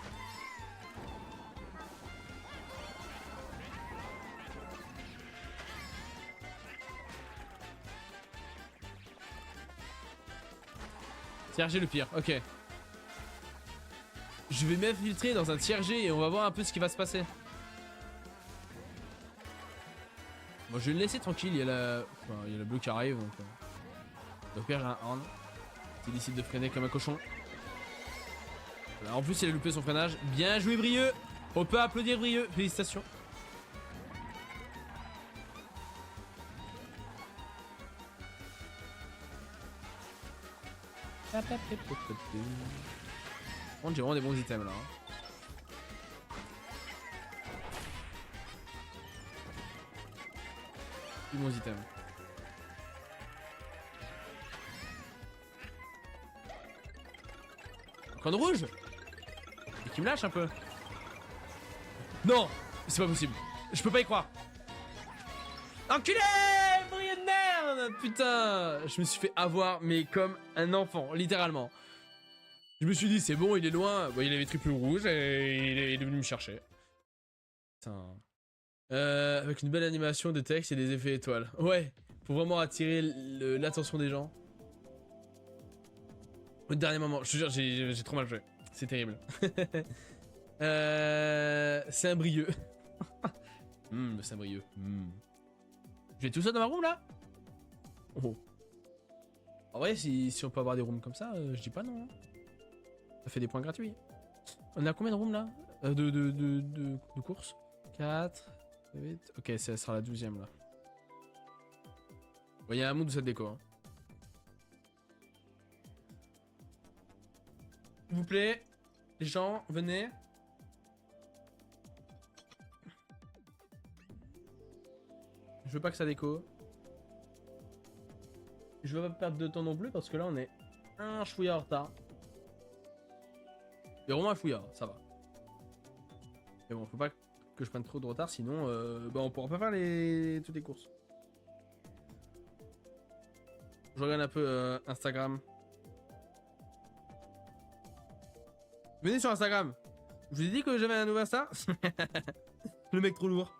Tiers G le pire, ok. Je vais m'infiltrer dans un tiers G et on va voir un peu ce qui va se passer. Bon, je vais le laisser tranquille, il y a le bleu qui arrive. Donc, le père a un horn. Il décide de freiner comme un cochon. Voilà, en plus, il a loupé son freinage. Bien joué, Brieux. On peut applaudir Brieux. Félicitations. Bon, j'ai vraiment des bons items là. Des bons items. Encore de rouge. Et qui me lâche un peu. Non, c'est pas possible. Je peux pas y croire. Enculé, Brieux de merde. Putain, je me suis fait avoir, mais comme un enfant, littéralement. Je me suis dit, c'est bon, il est loin. Bon, il avait triple rouge et il est venu me chercher. Putain. Avec une belle animation de texte et des effets étoiles. Ouais, faut vraiment attirer l'attention des gens. Au dernier moment, je te jure, j'ai trop mal joué. C'est terrible. C'est un Brieux. C'est un Brieux. Je vais tout ça dans ma room là? Oh. En vrai, si on peut avoir des rooms comme ça, je dis pas non. Hein. Ça fait des points gratuits. On a combien de rooms là? De courses? 4, 8. Ok, ça sera la 12ème là. Il y a un mood de cette déco. Hein. S'il vous plaît, les gens, venez. Je veux pas que ça déco. Je veux pas perdre de temps non plus parce que là on est un chouïa en retard. Mais vraiment un chouïa, ça va. Mais bon, faut pas que je prenne trop de retard sinon bah on pourra pas faire toutes les courses. Je regarde un peu Instagram. Venez sur Instagram. Je vous ai dit que j'avais un nouveau Insta. Le mec trop lourd.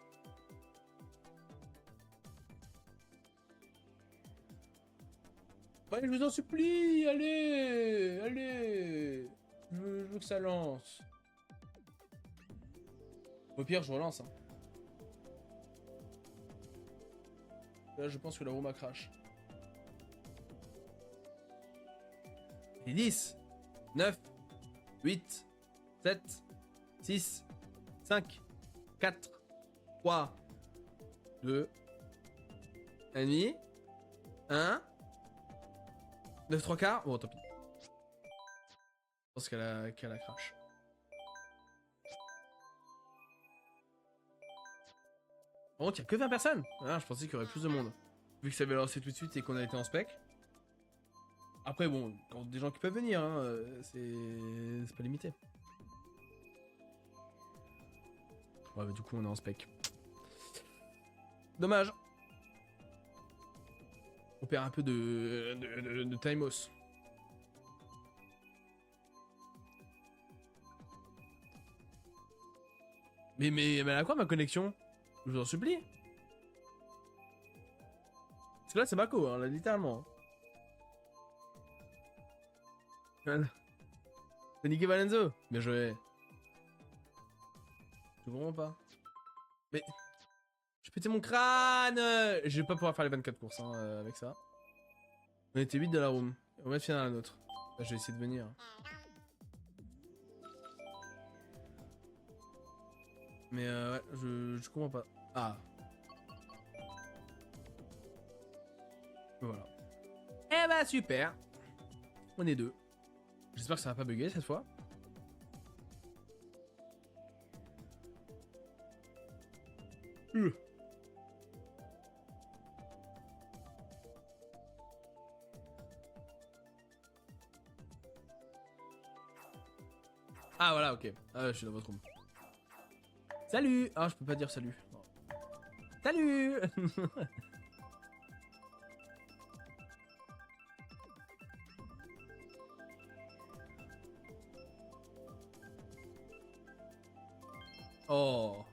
Allez, je vous en supplie, allez, allez. Je veux que ça lance. Au pire, je relance. Hein. Là, je pense que la roue m'a crash. Et 10, 9, 8, 7, 6, 5, 4, 3, 2, 1,5, 1, 9, 3 quarts. Bon, tant pis. Je pense qu'elle a crash. Par contre, il n'y a que 20 personnes. Ah, je pensais qu'il y aurait plus de monde. Vu que ça avait lancé tout de suite et qu'on a été en spec. Après, bon, quand des gens qui peuvent venir, hein, c'est pas limité. Ouais, bah, du coup, on est en spec. Dommage. On perd un peu de timos. Mais elle a quoi ma connexion? Je vous en supplie. Parce que là c'est Mako, hein, là, littéralement. Voilà. T'as niqué Valenzo. Bien joué. Je comprends pas. Mais... Je pétais mon crâne. Je vais pas pouvoir faire les 24 courses hein, avec ça. On était 8 dans la room. On va finir la nôtre. Bah, je vais essayer de venir. Mais ouais, je comprends pas. Ah. Voilà. Eh bah super. On est deux. J'espère que ça va pas bugger cette fois. Ah voilà, ok. Ah, je suis dans votre room. Salut. Ah, je peux pas dire salut. Non. Salut. Oh.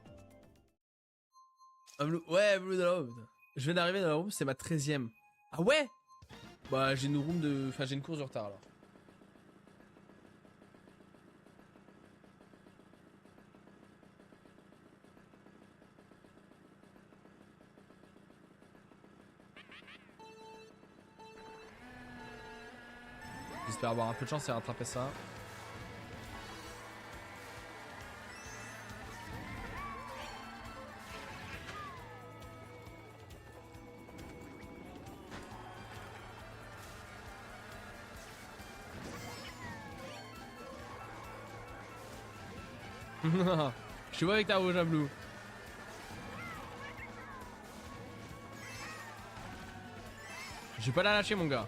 Ah, Blue. Ouais, Blue dans la room. Je viens d'arriver dans la room, c'est ma 13ème. Ah ouais. Bah j'ai une room de... Enfin j'ai une course de retard alors. J'espère avoir un peu de chance et rattraper ça. Je suis bon avec ta rouge à Blue. Je vais pas la lâcher mon gars.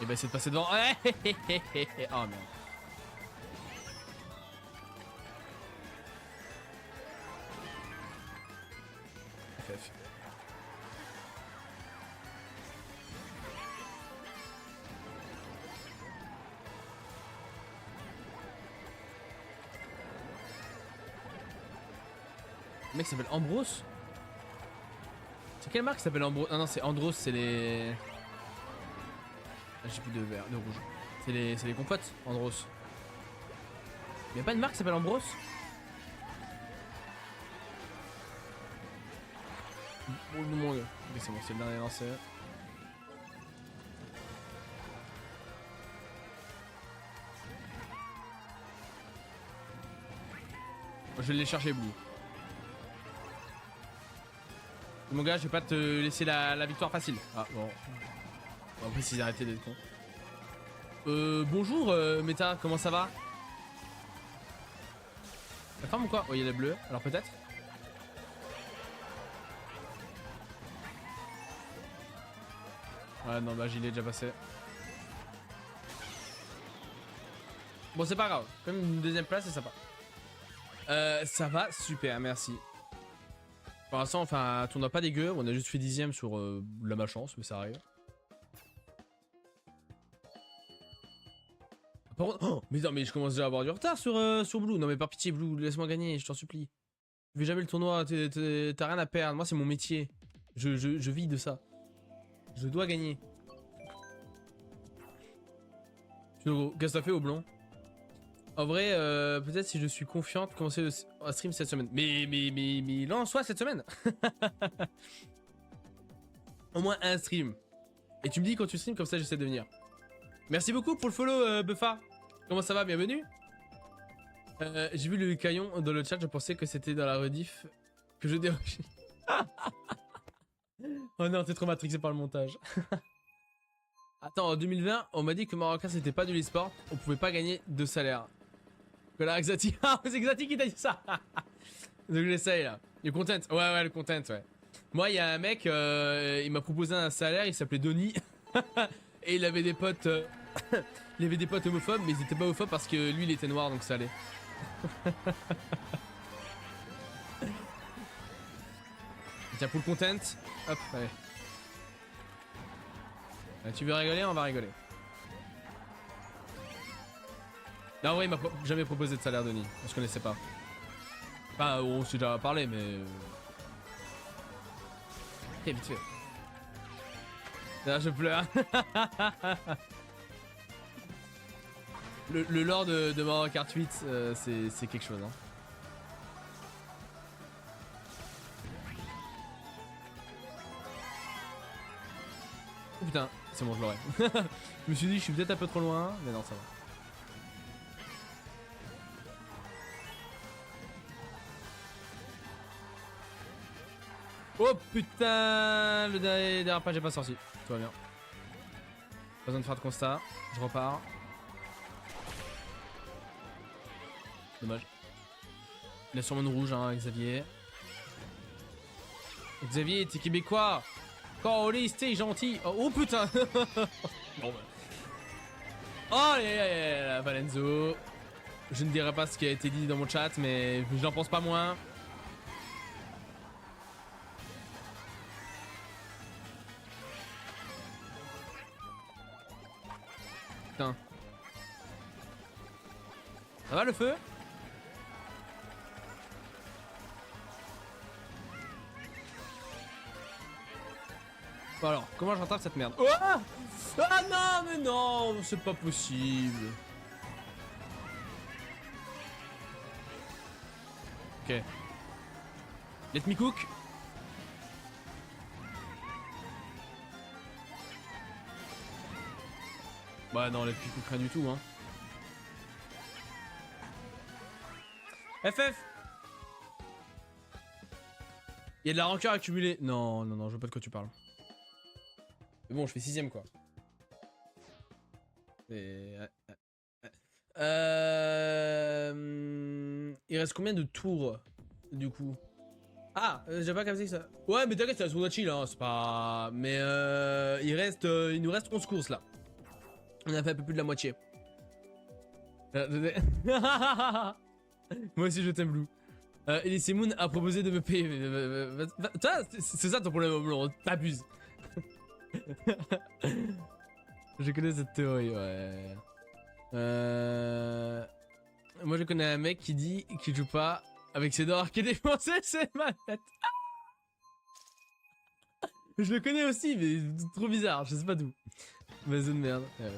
Et bah c'est de passer devant. Oh merde. FF. Le mec s'appelle Ambrose. C'est quelle marque qui s'appelle Ambrose? Ah non, c'est Andros, c'est les... Ah, j'ai plus de vert, de rouge. C'est les compotes, Andros. Y'a pas une marque qui s'appelle Ambrose? Oh mon dieu. Ok, c'est bon, c'est le dernier lancé. Je vais les chercher, Blue. Mon gars, je vais pas te laisser la victoire facile. Ah bon. En plus, ils arrêtaient d'être cons. Bonjour, Meta, comment ça va? La femme ou quoi? Oh, il y a la bleue, alors peut-être? Ouais, non, bah, j'y l'ai déjà passé. Bon, c'est pas grave. Comme une deuxième place, c'est sympa. Ça va, super, merci. Pour l'instant, enfin, tournoi pas dégueu. On a juste fait 10ème sur la malchance, mais ça arrive. Par contre, oh, mais non, mais je commence déjà à avoir du retard sur Blue. Non, mais par pitié, Blue, laisse-moi gagner, je t'en supplie. Je vais jamais le tournoi, t'as rien à perdre. Moi, c'est mon métier. Je vis de ça. Je dois gagner. Qu'est-ce que t'as fait, Oblong? En vrai, peut-être si je suis confiant de commencer le stream cette semaine. Mais lance-toi cette semaine. Au moins un stream. Et tu me dis quand tu stream, comme ça j'essaie de venir. Merci beaucoup pour le follow, Buffa. Comment ça va? Bienvenue. J'ai vu le caillon dans le chat, je pensais que c'était dans la rediff que je déroge. Oh non, t'es trop matrixé par le montage. Attends, en 2020, on m'a dit que Marocain c'était pas de l'e-sport, on pouvait pas gagner de salaire. Que la Exati. Ah, c'est Exati qui t'a dit ça. Donc j'essaye là. Le content. Ouais, le content, ouais. Moi, il y a un mec, il m'a proposé un salaire, il s'appelait Donny. Et il avait des potes. Il avait des potes homophobes, mais ils étaient pas homophobes parce que lui il était noir donc ça allait. Tiens, pour le content. Hop, allez. Tu veux rigoler? On va rigoler. Non, ouais, il m'a jamais proposé de salaire, Denis. On se connaissait pas. Enfin, on s'est déjà parlé, mais. Ok, vite fait. Là, je pleure. le lore de Mario Kart 8, c'est quelque chose, hein. Oh putain, c'est bon, je l'aurais. Je me suis dit, je suis peut-être un peu trop loin, mais non, ça va. Oh putain, le dernier dérapage est pas sorti. Tout va bien. Pas besoin de faire de constat. Je repars. Dommage. Il a sûrement une rouge, hein, Xavier. Xavier, t'es québécois. Carlis, t'es gentil. Oh putain. Bon bah. Oh là, Valenzo. Je ne dirai pas ce qui a été dit dans mon chat, mais je n'en pense pas moins. Putain. Ça va le feu? Bon alors, comment je rattrape cette merde? Oh ah non, mais non, c'est pas possible. Ok. Let me cook. Bah non, let me cook rien du tout, hein. FF. Il y a de la rancœur accumulée. Non, non, non, je vois pas de quoi tu parles. Mais bon, je fais 6ème quoi. Et... Il reste combien de tours du coup? Ah, j'ai pas capté ça. Ouais, mais t'inquiète, c'est la tour de chill, hein, c'est pas. Mais il nous reste 11 courses là. On a fait un peu plus de la moitié. Moi aussi je t'aime, Blue. Elise Moon a proposé de me payer. Toi, c'est ça ton problème, Blue, t'abuses. Je connais cette théorie, ouais. Moi je connais un mec qui dit qu'il joue pas avec ses doigts qui est défoncé, c'est ma tête. Je le connais aussi, mais trop bizarre, je sais pas d'où. Mais de merde. Ouais.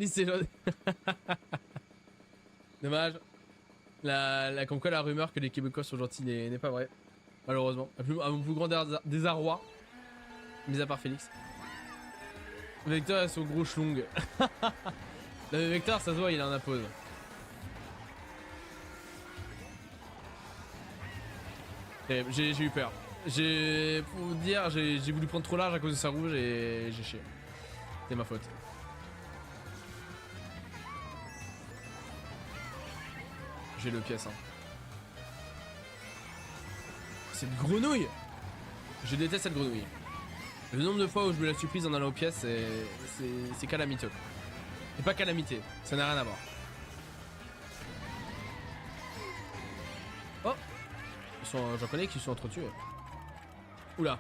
C'est dommage. Comme quoi la rumeur que les Québécois sont gentils n'est pas vraie. Malheureusement. À mon plus grand désarroi. Mis à part Félix. Vector a son gros schlong. Le Vector, ça se voit, il en impose. J'ai eu peur. Pour vous dire, j'ai voulu prendre trop large à cause de sa rouge et j'ai chié. C'est ma faute. J'ai le pièce. Hein. Cette grenouille! Je déteste cette grenouille. Le nombre de fois où je me la suis prise en allant aux pièces, c'est calamiteux. C'est pas calamité, ça n'a rien à voir. Oh! J'en connais qui sont entretués. Oula.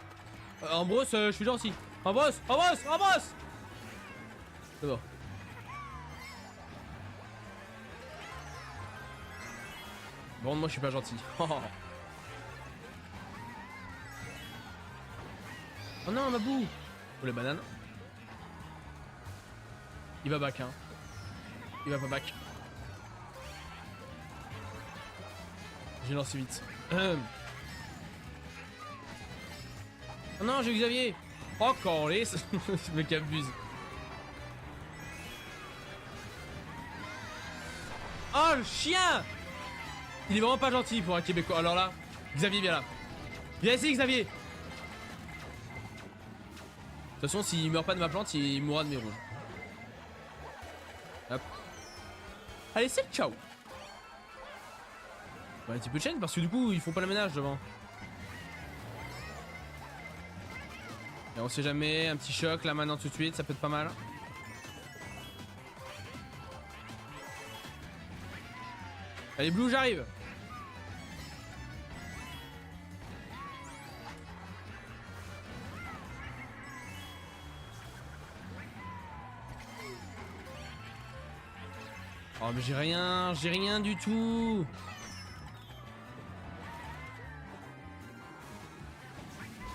Ambrose, je suis gentil. Ambrose! Ambrose! Ambrose! C'est bon. Bon, moi je suis pas gentil. Oh non, ma boue! Oh les bananes. Il va back, hein. Il va pas back. J'ai lancé vite. Oh non, j'ai Xavier! Oh, Corley! Ce mec abuse. Oh, le chien! Il est vraiment pas gentil pour un Québécois. Alors là, Xavier, viens là. Viens ici, Xavier! De toute façon, s'il meurt pas de ma plante, il mourra de mes rouges. Hop. Allez, c'est ciao! Bah, un petit peu de chaîne parce que du coup, ils font pas le ménage devant. Et on sait jamais, un petit choc là maintenant tout de suite, ça peut être pas mal. Allez, Blue, j'arrive! Oh mais j'ai rien du tout.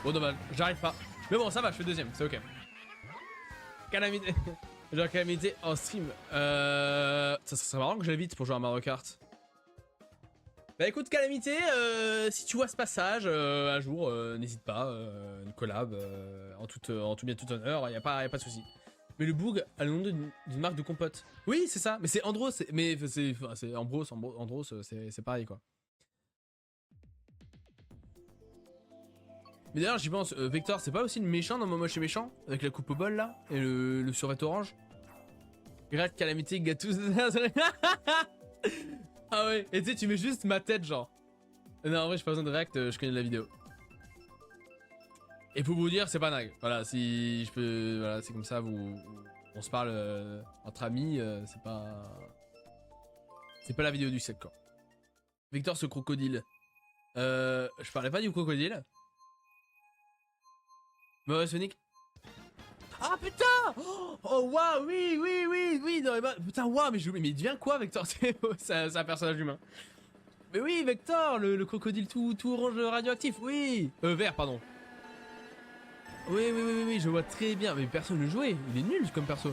Bon dommage, j'arrive pas. Mais bon ça va, je fais deuxième, c'est ok. Calamité. Genre calamité en stream. Ça serait marrant que j'aille vite pour jouer à Mario Kart. Bah écoute Calamité, si tu vois ce passage un jour, n'hésite pas, une collab en tout bien tout honneur, y a pas de souci. Mais le boug a le nom d'une marque de compote. Oui c'est ça, mais c'est Andros, mais c'est Andros, c'est pareil quoi. Mais d'ailleurs j'y pense, Vector c'est pas aussi le méchant dans Momoche et méchant avec la coupe au bol là et le survêt orange. Regarde Calamité Gatous. Ah ouais, et tu sais tu mets juste ma tête genre. Non en vrai j'ai pas besoin de react, je connais la vidéo. Et pour vous dire c'est pas nag. Voilà si je peux, voilà c'est comme ça on se parle entre amis, c'est pas la vidéo du set quoi. Victor ce crocodile. Je parlais pas du crocodile. Mais ouais Sonic. Ah putain! Oh waouh, oui, non, putain waouh, mais il devient quoi Vector? C'est un personnage humain. Mais oui Vector, le crocodile tout orange radioactif, oui. Vert pardon. Oui, je vois très bien, mais personne ne jouait, il est nul comme perso.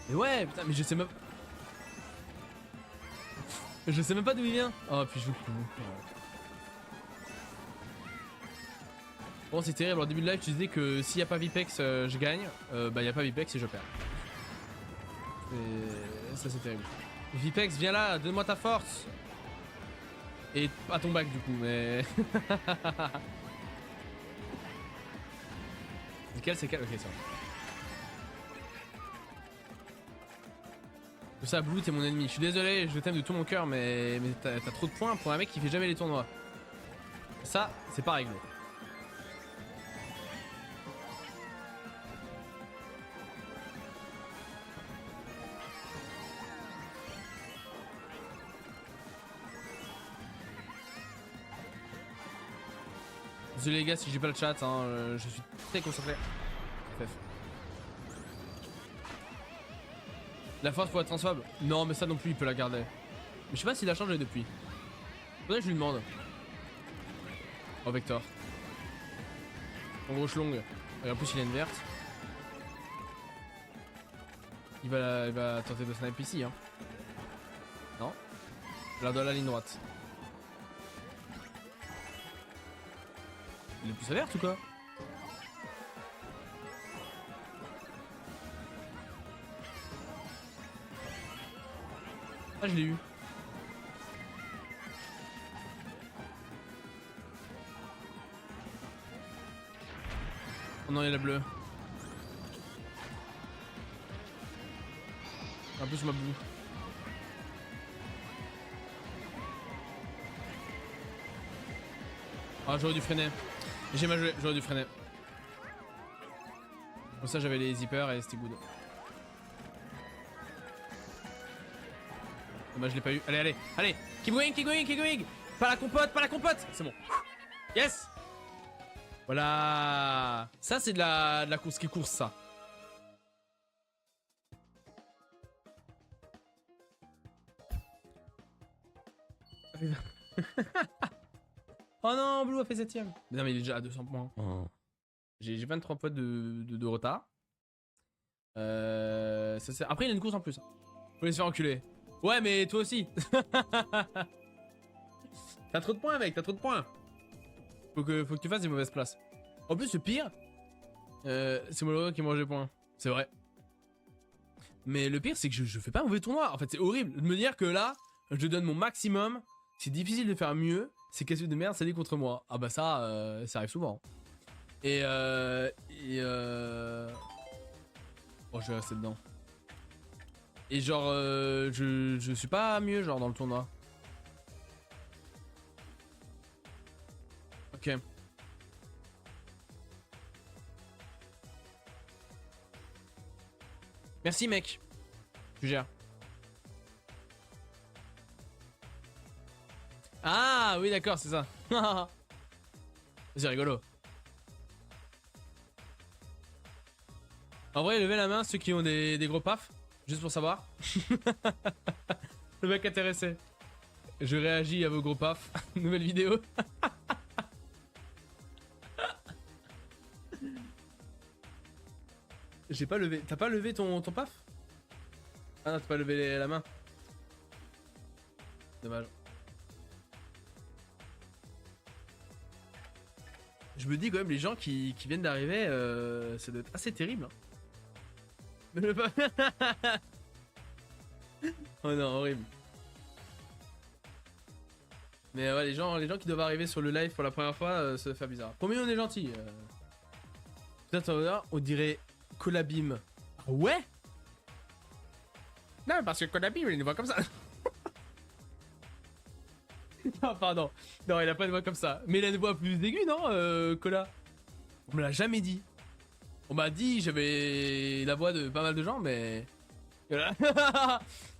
Mais ouais, putain, mais je sais même... Je sais même pas d'où il vient. Oh puis je joue plus. Bon c'est terrible, au début de live tu disais que s'il n'y a pas Vipex je gagne, bah il n'y a pas Vipex et je perds. Et ça c'est terrible. Vipex viens là, donne-moi ta force. Et pas ton bac du coup mais... Lequel c'est quel? Ok ça. Tout ça Blue t'es mon ennemi, je suis désolé, je t'aime de tout mon cœur mais t'as trop de points pour un mec qui fait jamais les tournois. Ça c'est pas réglo. Désolé les gars si j'ai pas le chat, hein, je suis très concentré. FF. La force pour être transphobe? Non mais ça non plus il peut la garder. Mais je sais pas s'il a changé depuis. Faudrait que je lui demande. Oh Vector. En gros longue. Et en plus il a une verte. Il va tenter de sniper ici hein. Non. Là dans la ligne droite. Il est plus alerte ou quoi? Ah je l'ai eu. Oh non il y a la bleue. En plus ma boue. Ah j'aurais dû freiner. J'ai mal joué, j'aurais dû freiner. Pour ça j'avais les zippers et c'était good. Dommage je l'ai pas eu. Allez. Keep going. Pas la compote. C'est bon. Yes. Voilà. Ça c'est de la course qui course ça. Oh non, Blue a fait 7ème. Non mais il est déjà à 200 points. Oh. J'ai 23 points de retard. Après il a une course en plus. Faut les se faire enculer. Ouais mais toi aussi. T'as trop de points mec, t'as trop de points. Faut que tu fasses des mauvaises places. En plus le pire, c'est Moloro qui mange les points. C'est vrai. Mais le pire c'est que je fais pas un mauvais tournoi. En fait c'est horrible de me dire que là, je donne mon maximum. C'est difficile de faire mieux. C'est casse de merde, ça dit contre moi. Ah bah ça, ça arrive souvent. Et oh je vais rester dedans. Et genre je suis pas mieux genre dans le tournoi. Ok. Merci mec. Tu gères. Ah oui d'accord c'est ça. C'est rigolo. En vrai levez la main ceux qui ont des gros pafs. Juste pour savoir. Le mec intéressé. Je réagis à vos gros paf. Nouvelle vidéo. J'ai pas levé. T'as pas levé ton paf? Ah non, t'as pas levé la main. Dommage. Je me dis quand même, les gens qui viennent d'arriver, ça doit être assez terrible. Hein. Mais le paf. Oh non, horrible. Mais ouais, les gens qui doivent arriver sur le live pour la première fois, ça va faire bizarre. Combien on est gentil Peut-être on dirait Colabim. Ah ouais. Non, parce que Colabim, il a une voix comme ça. Non, pardon. Non, il a pas une voix comme ça. Mais il a une voix plus aiguë, non, Cola? On me l'a jamais dit. On m'a dit j'avais la voix de pas mal de gens, mais...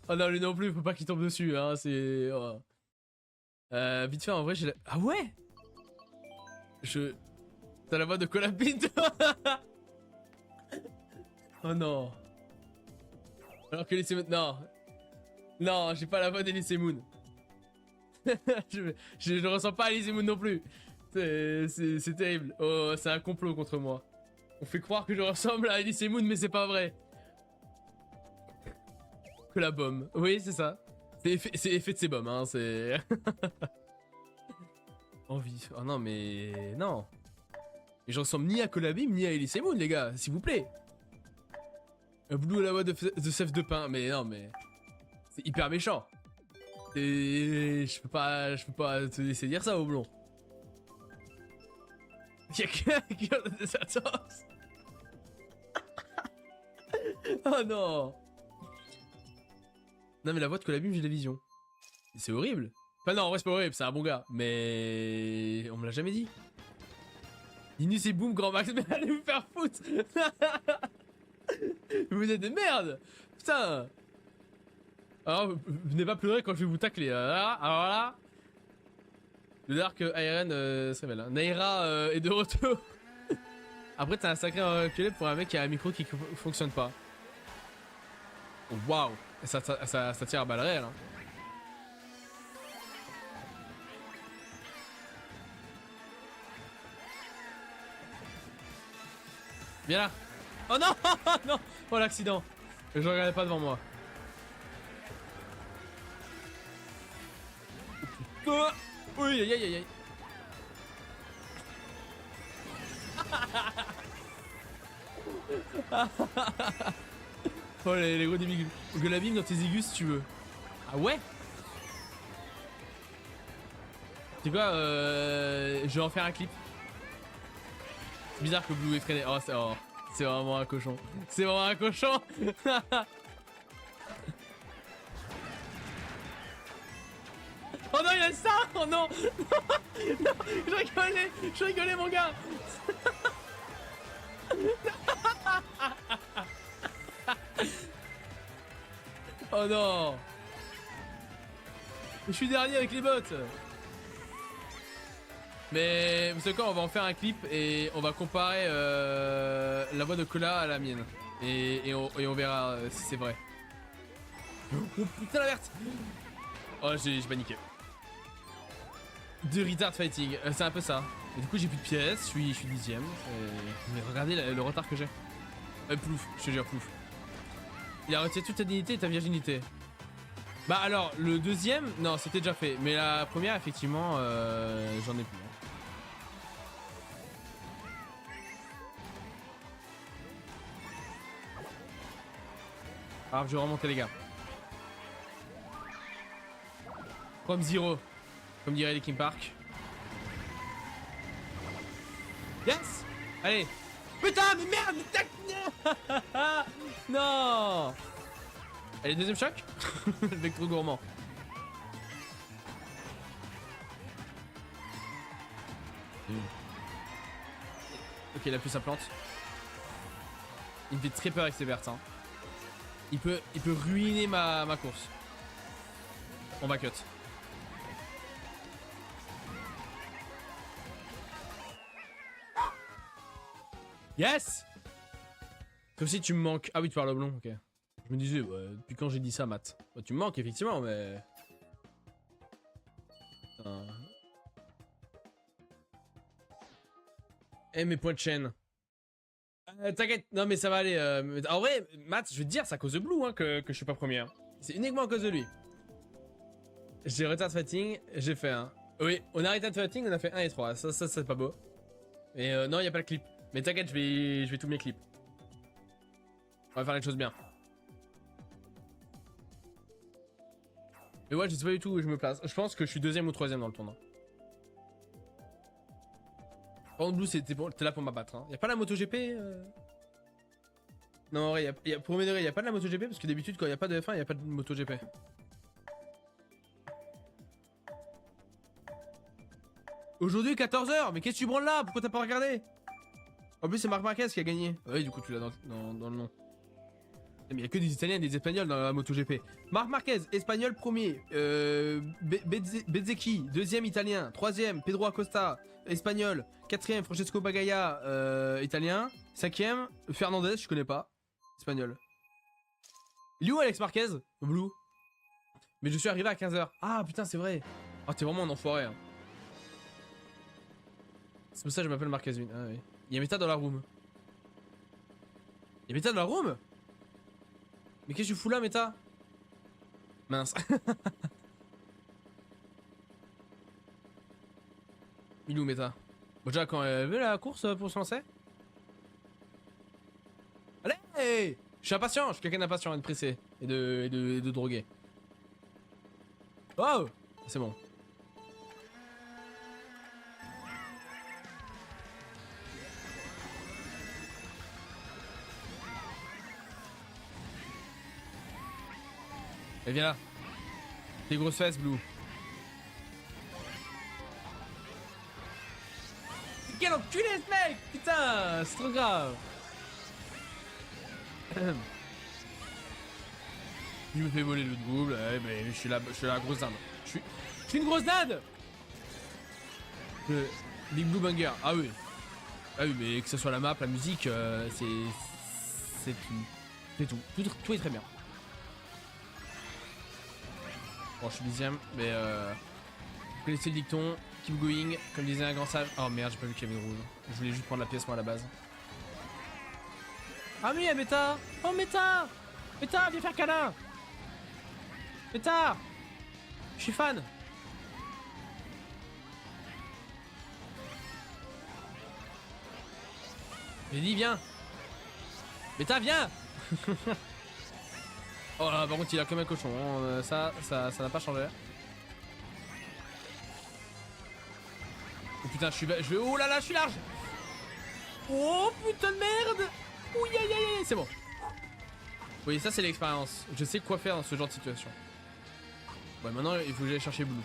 Oh non, lui non plus, faut pas qu'il tombe dessus, hein, c'est... Oh. Vite fait, en vrai, j'ai la... Ah ouais. T'as la voix de Colabim, toi. Oh non. Alors que Elise Moon... Non. Non, j'ai pas la voix d'Elise Moon. je ne ressens pas Elise Moon non plus. C'est terrible. Oh, c'est un complot contre moi. On fait croire que je ressemble à Elise Moon, mais c'est pas vrai. Que la bombe. Oui, c'est ça. C'est effet de ces bombes, hein, c'est... Envie. Oh non, mais... Non. Mais je ressemble ni à Colabim, ni à Elise Moon, les gars, s'il vous plaît. Blue à la voix de Sève de Pain, mais non, mais... C'est hyper méchant. Et je peux pas te laisser dire ça, Oblong. Y'a qui a des attentes. Oh non. Non mais la voix de Colabim, j'ai la vision. C'est horrible. Enfin non, en vrai c'est pas horrible, c'est un bon gars. Mais... On me l'a jamais dit. Linus et Boom, Grand Max, mais allez vous faire foutre. Vous êtes des merdes. Putain. Alors, venez pas pleurer quand je vais vous tacler. Alors là... Le Dark Iron se révèle. Hein. Naira est de retour. Après, t'as un sacré reculé pour un mec qui a un micro qui fonctionne pas. Waouh. Ça tire à balles réelles. Hein. Viens là. Oh non. Non. Oh l'accident. Je regardais pas devant moi. Oh. Oui, aïe aïe aïe. Oh les gros débiles. Gueulabim dans tes aigus si tu veux. Ah ouais. C'est quoi je vais en faire un clip. C'est bizarre que Blue est freiné. Oh c'est vraiment un cochon. C'est vraiment un cochon. Oh non il a ça. Oh non. Non, je rigolais mon gars. Oh non. Je suis dernier avec les bots. Mais vous savez quoi, on va en faire un clip et on va comparer la voix de Cola à la mienne. Et on verra si c'est vrai. Oh putain la verte. Oh j'ai paniqué. De retard fighting, c'est un peu ça. Et du coup j'ai plus de pièces, je suis 10ème. Mais regardez le retard que j'ai. Plouf, je te jure plouf. Il a retiré toute ta dignité et ta virginité. Bah alors, le deuxième, non c'était déjà fait. Mais la première effectivement, j'en ai plus. Alors je vais remonter les gars. From Zero, comme dirait Linkin Park. Yes. Allez. Putain mais merde mais tac. Non. Allez deuxième choc. Le mec trop gourmand. Ok il a plus sa plante. Il me fait très peur avec ses vertes hein. Il peut ruiner ma course. On va cut. Yes. Comme si tu me manques. Ah oui tu parles au blond, ok. Je me disais, ouais, depuis quand j'ai dit ça, Matt? Bah, tu me manques, effectivement, mais... Putain. Eh, mes points de chaîne. T'inquiète, non mais ça va aller. En vrai, Matt, je vais te dire, c'est à cause de Blue hein, que je suis pas premier. Hein. C'est uniquement à cause de lui. J'ai retard fighting, j'ai fait un. Oui, on a retard fighting, on a fait 1 et 3. Ça c'est pas beau. Et non, y a pas le clip. Mais t'inquiète, je vais tout mes clips. On va faire les choses bien. Mais ouais, je sais pas du tout où je me place. Je pense que je suis 2ème ou 3ème dans le tournoi. Par contre, Blue, t'es là pour m'abattre. Hein. Y'a pas la MotoGP Non, en vrai, pour m'aider, y'a pas de la MotoGP parce que d'habitude, quand y'a pas de F1, y'a pas de MotoGP. Aujourd'hui, 14h, mais qu'est-ce que tu branles là? Pourquoi t'as pas regardé? En plus, c'est Marc Marquez qui a gagné. Oui, du coup, tu l'as dans le nom. Mais y'a que des Italiens et des Espagnols dans la MotoGP. Marc Marquez, Espagnol premier. Bezzecchi, 2ème Italien. 3ème, Pedro Acosta, Espagnol. 4ème, Francesco Bagaya, Italien. 5ème, Fernandez, je connais pas. Espagnol. Il est où Alex Marquez? Blue. Mais je suis arrivé à 15h. Ah putain, c'est vrai. Oh, t'es vraiment un enfoiré. Hein. C'est pour ça que je m'appelle Marquez Win. Ah oui. Il y a Meta dans la room. Il y a Meta dans la room? Mais qu'est-ce que tu fous là, Meta? Mince. Il est où, Meta? Bon, déjà, quand elle veut la course pour se lancer? Allez! Je suis impatient, je suis quelqu'un d'impatient et de pressé. Et de drogué. Oh! C'est bon. Et viens là. Tes grosses fesses, Blue. Quel enculé ce mec! Putain, c'est trop grave. Il me fait voler le double, mais je suis la grosse dinde. Je suis une grosse dinde! Big Blue Banger, ah oui. Ah oui, mais que ce soit la map, la musique, c'est tout. C'est tout. Tout est très bien. Bon, je suis 10ème, mais vous connaissez le dicton, keep going, comme disait un grand sage. Oh merde, j'ai pas vu qu'il y avait une rouge. Je voulais juste prendre la pièce moi à la base. Ah oui, Meta! Oh Meta! Meta, viens faire câlin! Meta! Je suis fan! J'ai dit viens! Meta, viens! Oh là, par contre, il a comme un cochon. Hein. Ça n'a pas changé. Oh putain, je vais. Oh là là, je suis large! Oh putain de merde! Ouh, aïe aïe aïe, c'est bon. Oui, ça c'est l'expérience. Je sais quoi faire dans ce genre de situation. Ouais, maintenant il faut que j'aille chercher Blue.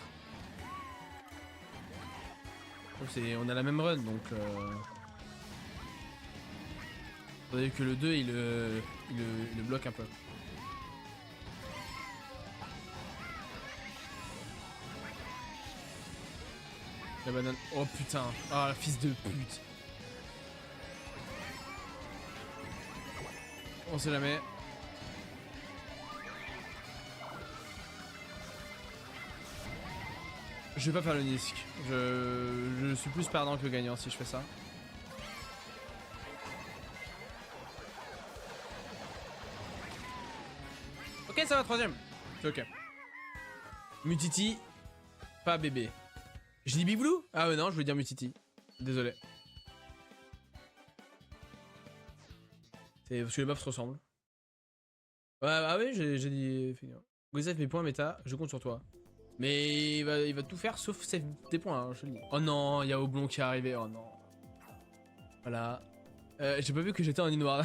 On a la même run donc. Faudrait que le 2 il le bloque un peu. La banane. Oh putain. Ah, fils de pute. On sait jamais. Je vais pas faire le Nisk. Je suis plus perdant que gagnant si je fais ça. Ok, ça va, 3ème. C'est ok. Mutiti, pas bébé. Je dis Big Blue? Ah ouais, non, je voulais dire Mutiti. Désolé. C'est parce que les buffs se ressemblent. Ouais, ah oui, j'ai dit. Gozef, mes points, méta, je compte sur toi. Mais il va tout faire sauf tes points, hein, je te le dis. Oh non, il y a Oblong qui est arrivé, oh non. Voilà. J'ai pas vu que j'étais en île noire.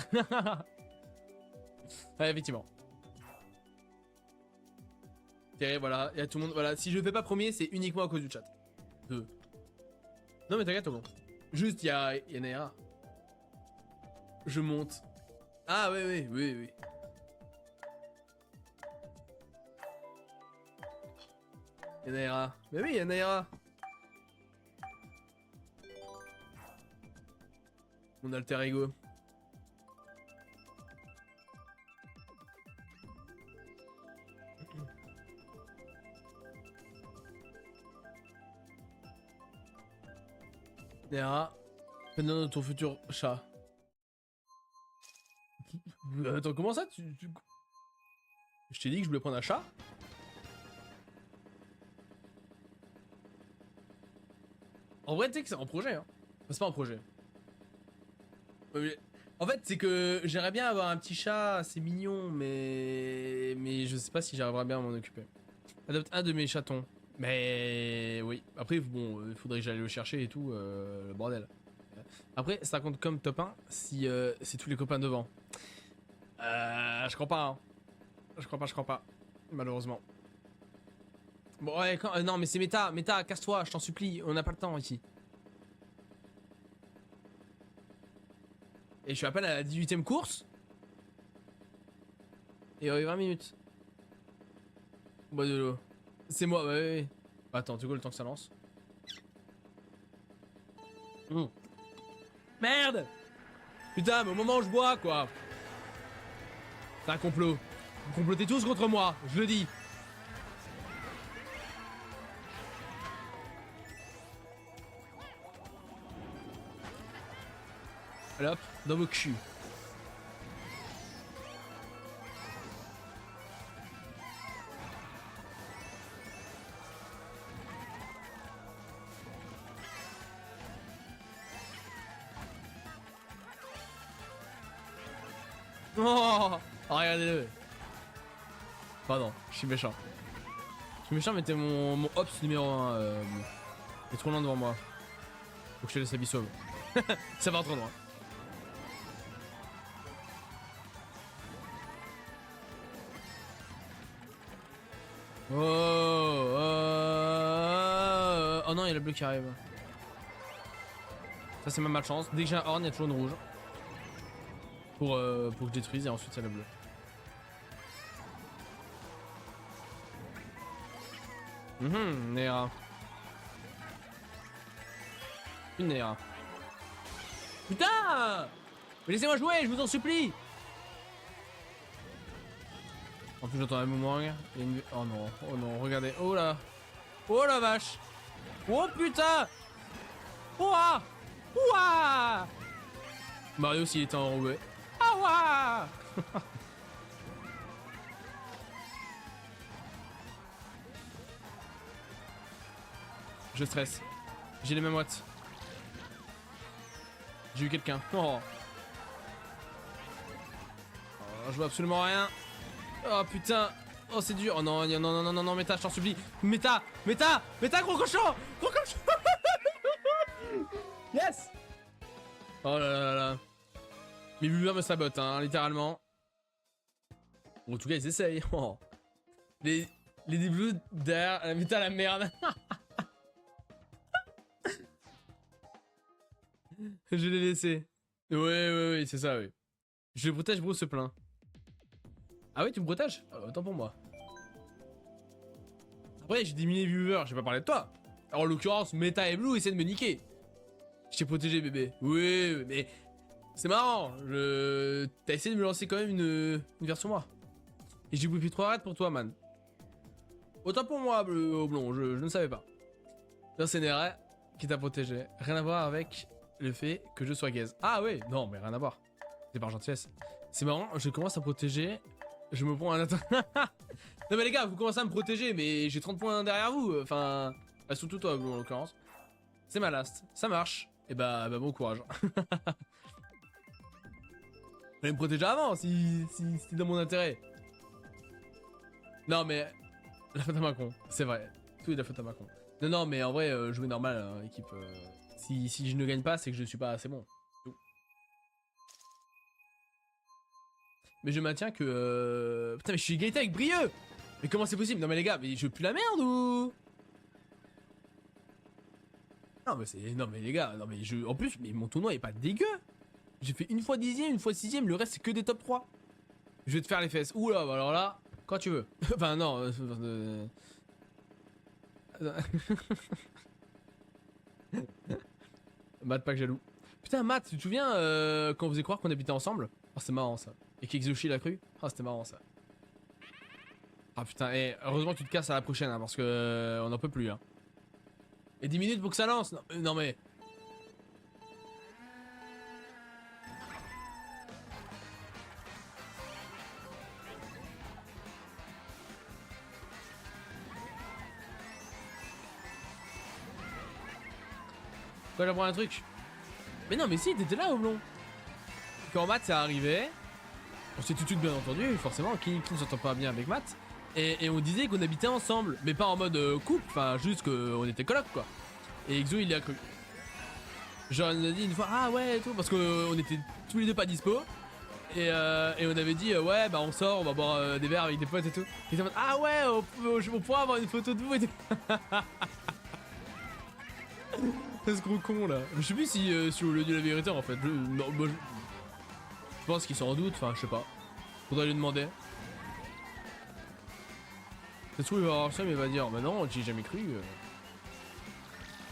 Ouais, effectivement. Terrible, voilà, il y a tout le monde. Voilà, si je fais pas premier, c'est uniquement à cause du chat. Non, mais t'inquiète, Oblong. Juste, il y a Naira. Je monte. Ah, oui. Naira. Mais oui, Naira. Mon alter ego. Néra, prénom de ton futur chat. Attends, comment ça Je t'ai dit que je voulais prendre un chat? En vrai, tu sais que c'est un projet, hein. Enfin, c'est pas un projet. En fait, c'est que j'aimerais bien avoir un petit chat assez mignon, mais je sais pas si j'arriverai bien à m'en occuper. Adopte un de mes chatons. Mais oui. Après, bon, il faudrait que j'aille le chercher et tout, le bordel. Après, ça compte comme top 1 si c'est tous les copains devant. Je crois pas, hein. Je crois pas. Malheureusement. Bon, ouais, non, mais c'est méta, casse-toi, je t'en supplie, on n'a pas le temps ici. Et je suis à peine à la 18ème course. Et 20 minutes. Bois de l'eau. C'est moi, ouais. Attends, tu vois le temps que ça lance. Merde! Putain, mais au moment où je bois, quoi. C'est un complot. Vous complotez tous contre moi, je le dis. Allez hop, dans vos culs. Oh, regardez-le. Pardon, je suis méchant. Je suis méchant, mais t'es mon ops numéro 1. T'es trop loin devant moi. Faut que je te laisse la vie sauve. Ça va trop loin. Oh non, il y a le bleu qui arrive. Ça, c'est ma malchance. Dès que j'ai un horn, il y a toujours une rouge. Pour que je détruise et ensuite c'est le bleu. Néra. Une Néra. Putain! Mais laissez-moi jouer, je vous en supplie! En plus j'entends un boomerang. Oh non, regardez. Oh là! Oh la vache! Oh putain! Ouah! Ouah! Mario s'il était enroué. Ah ouah! Je stresse. J'ai les mêmes watts. J'ai eu quelqu'un. Oh. Je vois absolument rien. Oh putain. Oh c'est dur. Oh non, non, méta, je t'en supplie. Méta, gros cochon. Gros cochon. Yes. Oh là là. Mes viewers me sabotent, hein, littéralement. Bon, en tout cas, ils essayent. Oh. Les débuts derrière la méta, la merde. Je l'ai laissé. Ouais, c'est ça, oui. Je le protège, bro, se plaint. Ah ouais, tu me protèges? Autant pour moi. Après, j'ai diminué les viewers, j'ai pas parlé de toi. Alors, en l'occurrence, Meta et Blue essaient de me niquer. Je t'ai protégé, bébé. Oui, mais c'est marrant. T'as essayé de me lancer quand même une version moi. Et j'ai bouffé 3 rats pour toi, man. Autant pour moi, Bleu Oblong, je ne savais pas. Ça, c'est Nera qui t'a protégé. Rien à voir avec le fait que je sois gaze. Ah ouais, non, mais rien à voir. C'est par gentillesse. C'est marrant, je commence à protéger. Je me prends un attaque. Non mais les gars, vous commencez à me protéger, mais j'ai 30 points derrière vous. Enfin, surtout toi, Blue, en l'occurrence. C'est ma last. Ça marche. Et bah bon courage. Fallait me protéger avant si c'était dans mon intérêt. Non mais la faute à Macron, c'est vrai. Tout est la faute à Macron. Non mais en vrai, jouer normal, hein, équipe. Si je ne gagne pas, c'est que je suis pas assez bon. Tout. Mais je maintiens que... Putain mais je suis égalité avec Brieux. Mais comment c'est possible? Non mais les gars, mais je veux plus la merde ou... Non mais c'est... Non mais les gars, non mais je... En plus, mais mon tournoi est pas dégueu. J'ai fait une fois 10ème, une fois 6ème, le reste c'est que des top 3. Je vais te faire les fesses. Oula, bah alors là, quand tu veux. Enfin non. Matt pas que jaloux. Putain Matt, tu te souviens quand on faisait croire qu'on habitait ensemble? Oh c'est marrant ça. Et qu'Exoshi l'a cru? Ah c'était marrant ça. Ah putain, et heureusement que tu te casses à la prochaine hein, parce que on n'en peut plus hein. Et 10 minutes pour que ça lance. Non mais... Quoi, j'apprends un truc? Mais non, mais si, t'étais là, Oblong. Quand Matt c'est arrivé, on s'est tout de suite bien entendu, forcément, qui ne s'entend pas bien avec Matt. Et on disait qu'on habitait ensemble, mais pas en mode couple, enfin juste qu'on était coloc quoi. Et Exo il y a cru. Genre on a dit une fois, ah ouais et tout, parce qu'on était tous les deux pas dispo. Et on avait dit, ouais bah on sort, on va boire des verres avec des potes et tout. Et en mode, ah ouais, on pourra avoir une photo de vous et tout. C'est ce gros con là. Je sais plus si on lui a dit la vérité en fait. Je pense qu'il s'en doute, enfin je sais pas. Faudrait lui demander. Ça se trouve il va avoir ça mais il va dire bah non j'y ai jamais cru.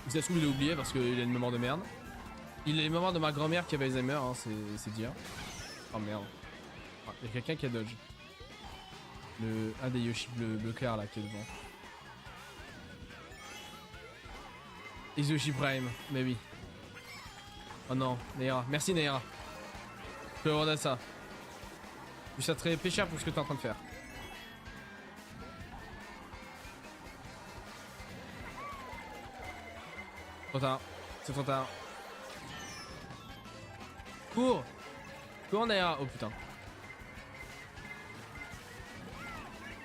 Ça se trouve il a oublié parce qu'il a une mémoire de merde. Il a une mémoire de ma grand-mère qui avait Alzheimer, hein, c'est dire. Oh merde. Ah, il y a quelqu'un qui a dodge. Un des Yoshi bleu clair là qui est devant. Is Yoshi Prime, mais oui. Oh non, Neira. Merci Neira. Je peux avoir ça. Ça te très cher pour ce que t'es en train de faire. Trop tard. C'est trop tard. Cours. Cours Neira. Oh putain.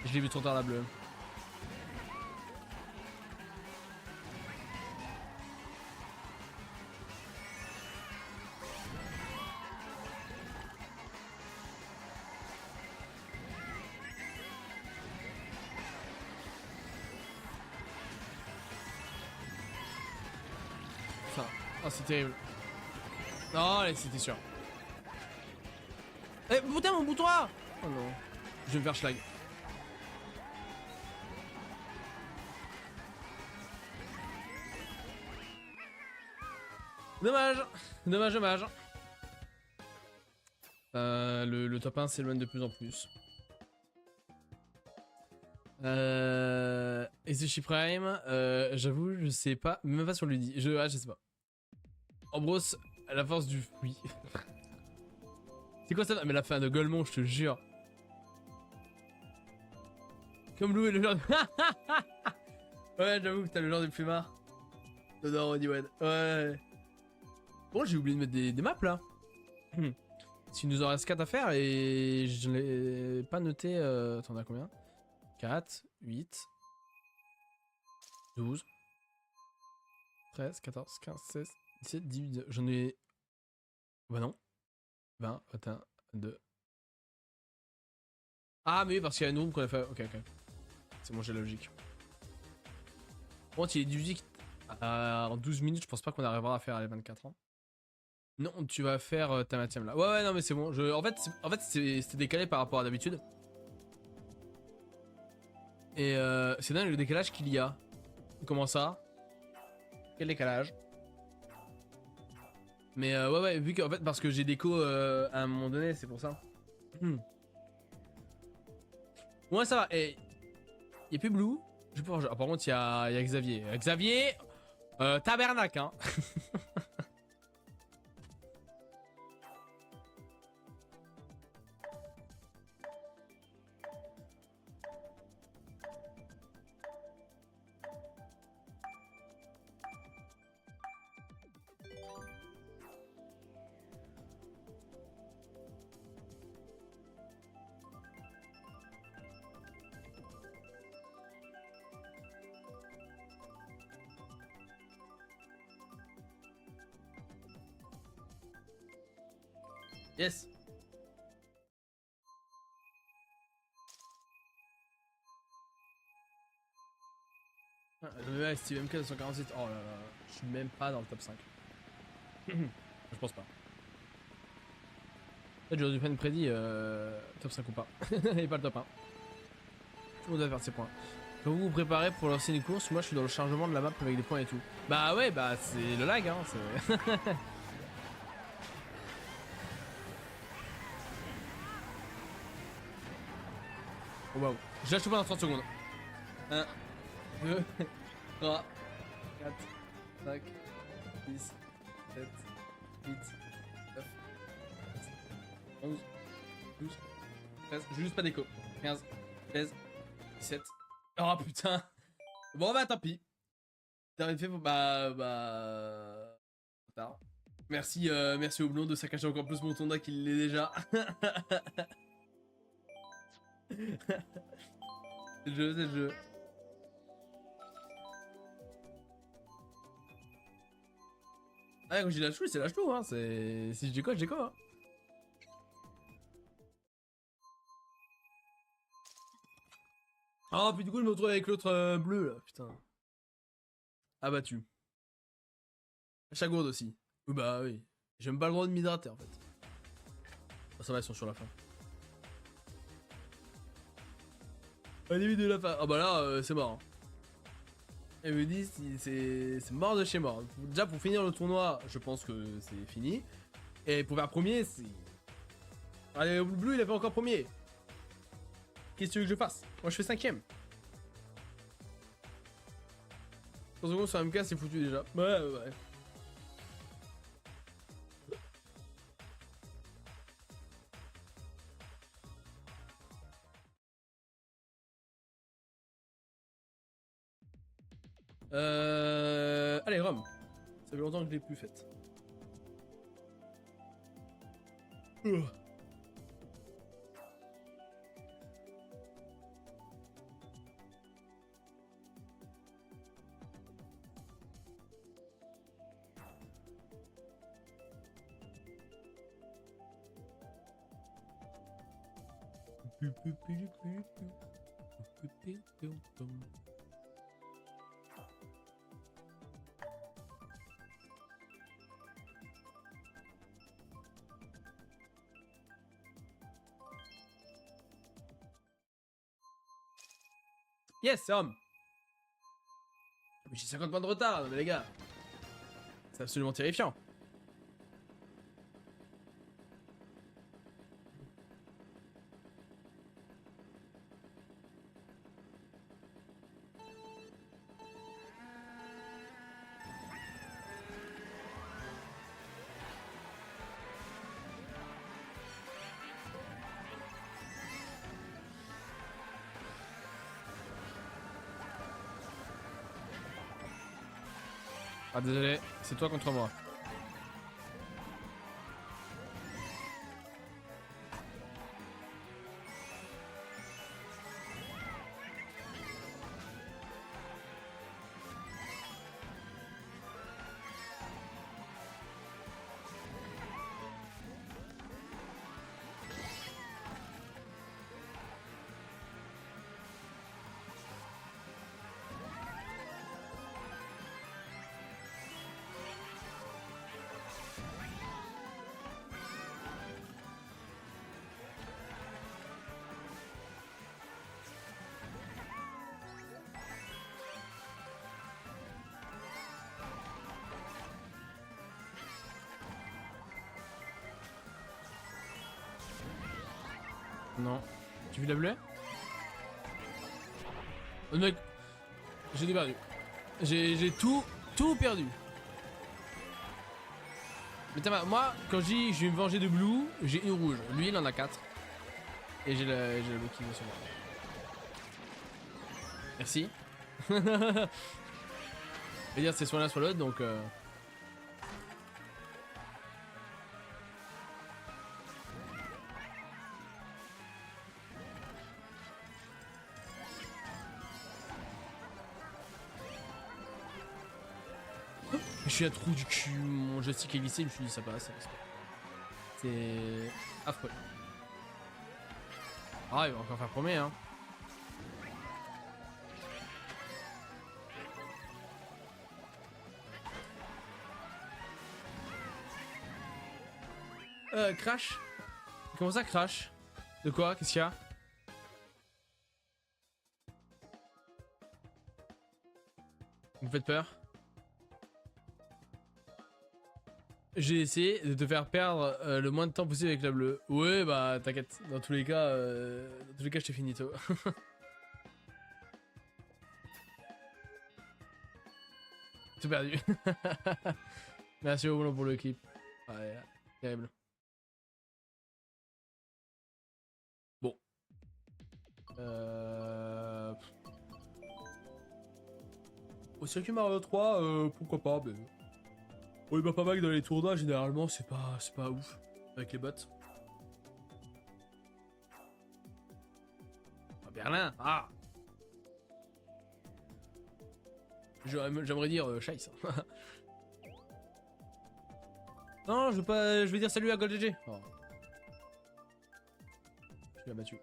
Je l'ai vu trop tard la bleue. Ça. Oh c'est terrible. Non allez c'était sûr. Eh putain mon boutoir. Oh non. Je vais me faire schlag. Dommage. Dommage, dommage. Le top 1 s'éloigne de plus en plus. Ezushi Prime, j'avoue, je sais pas, même pas si on lui dit. Je sais pas. En brosse, à la force du. Oui. C'est quoi ça? Mais la fin de Golemon, je te jure. Comme Lou et le genre de. Ouais, j'avoue que t'as le genre de plumard. Dedans, Oniwed. Ouais. Bon, j'ai oublié de mettre des maps là. S'il nous en reste 4 à faire et je l'ai pas noté. T'en as combien? 4, 8, 12, 13, 14, 15, 16, 17, 18. J'en ai. Bah non. 20, 21, 2. Ah, mais oui, parce qu'il y a une room qu'on a fait. Ok, ok. C'est bon, j'ai la logique. Bon, il est 18. En 12 minutes, je pense pas qu'on arrivera à faire les 24 ans. Non, tu vas faire ta 20ème là. Ouais, ouais, non, mais c'est bon. En fait c'était décalé par rapport à d'habitude. Et c'est dingue le décalage qu'il y a. Comment ça? Quel décalage? Mais ouais, ouais, vu qu'en fait, parce que j'ai déco à un moment donné, c'est pour ça. Ouais, ça va. Et il y a plus Blue. Je peux par contre, il y a Xavier. Xavier, tabernacle, hein. Yes. Ouais, Steve MK 247. Oh là là, je suis même pas dans le top 5. Je pense pas. Peut-être j'aurais dû faire une prédit top 5 ou pas. Et pas le top 1. Tout le monde va faire ses points. Quand vous vous préparez pour lancer une course, moi je suis dans le chargement de la map avec des points et tout. Bah ouais, bah c'est le lag hein. Oh waouh, je lâche tout pendant 30 secondes. 1, 2, 3, 4, 5, 6, 7, 8, 9, 11, 12, 13, j'ai juste pas d'écho. 15, 16, 17. Oh putain. Bon bah tant pis. T'as fait bah. Tard. Merci, merci au blond de saccager encore plus mon tonda qu'il l'est déjà. C'est le jeu, c'est le jeu. Ah, quand je dis lâche tout, c'est lâche tout, hein. Si je dis quoi, je dis quoi, hein. Oh, puis du coup, je me retrouve avec l'autre bleu, là, putain. Abattu. Chagourde aussi. Oui, bah oui. J'ai même pas le droit de m'hydrater, en fait. Oh, ça va, ils sont sur la fin. Au début de la fin. Ah bah là, c'est mort. Elle me dit, c'est mort de chez mort. Déjà, pour finir le tournoi, je pense que c'est fini. Et pour faire premier, c'est... Allez, le bleu, il a fait encore premier. Qu'est-ce que tu veux que je fasse? Moi, je fais 5ème. 30 secondes sur MK, c'est foutu déjà. Ouais. Allez, Rome. Ça fait longtemps que je l'ai plus faite. Yes, c'est homme. Mais j'ai 50 points de retard, mais les gars. C'est absolument terrifiant. Ah désolé, c'est toi contre moi. Non. Tu veux la bleue? Oh mec, j'ai tout perdu. J'ai tout perdu. Mais t'as moi, quand je dis je vais me venger de Blue, j'ai une rouge. Lui, il en a 4. Et j'ai le bleu qui veut sur moi. Merci. Je vais dire c'est soit l'un soit l'autre, donc... Je suis à trou du cul, mon joystick est glissé, je me suis dit ça passe. C'est affreux. Ah, il va encore faire premier, hein. Crash? Comment ça, crash? De quoi? Qu'est-ce qu'il y a? Vous me faites peur? J'ai essayé de te faire perdre le moins de temps possible avec la bleue. Ouais, bah t'inquiète. Dans tous les cas, je t'ai finito. Tout perdu. Merci au boulot pour le clip. Ouais, terrible. Bon. Au circuit Mario 3, pourquoi pas, mais... Oui, bah pas mal dans les tournois, généralement, c'est pas ouf avec les bots. Ah, Berlin, ah. J'aimerais dire Scheisse. Non, je veux pas. Je vais dire salut à GoldGG. Oh. Je l'ai abattu.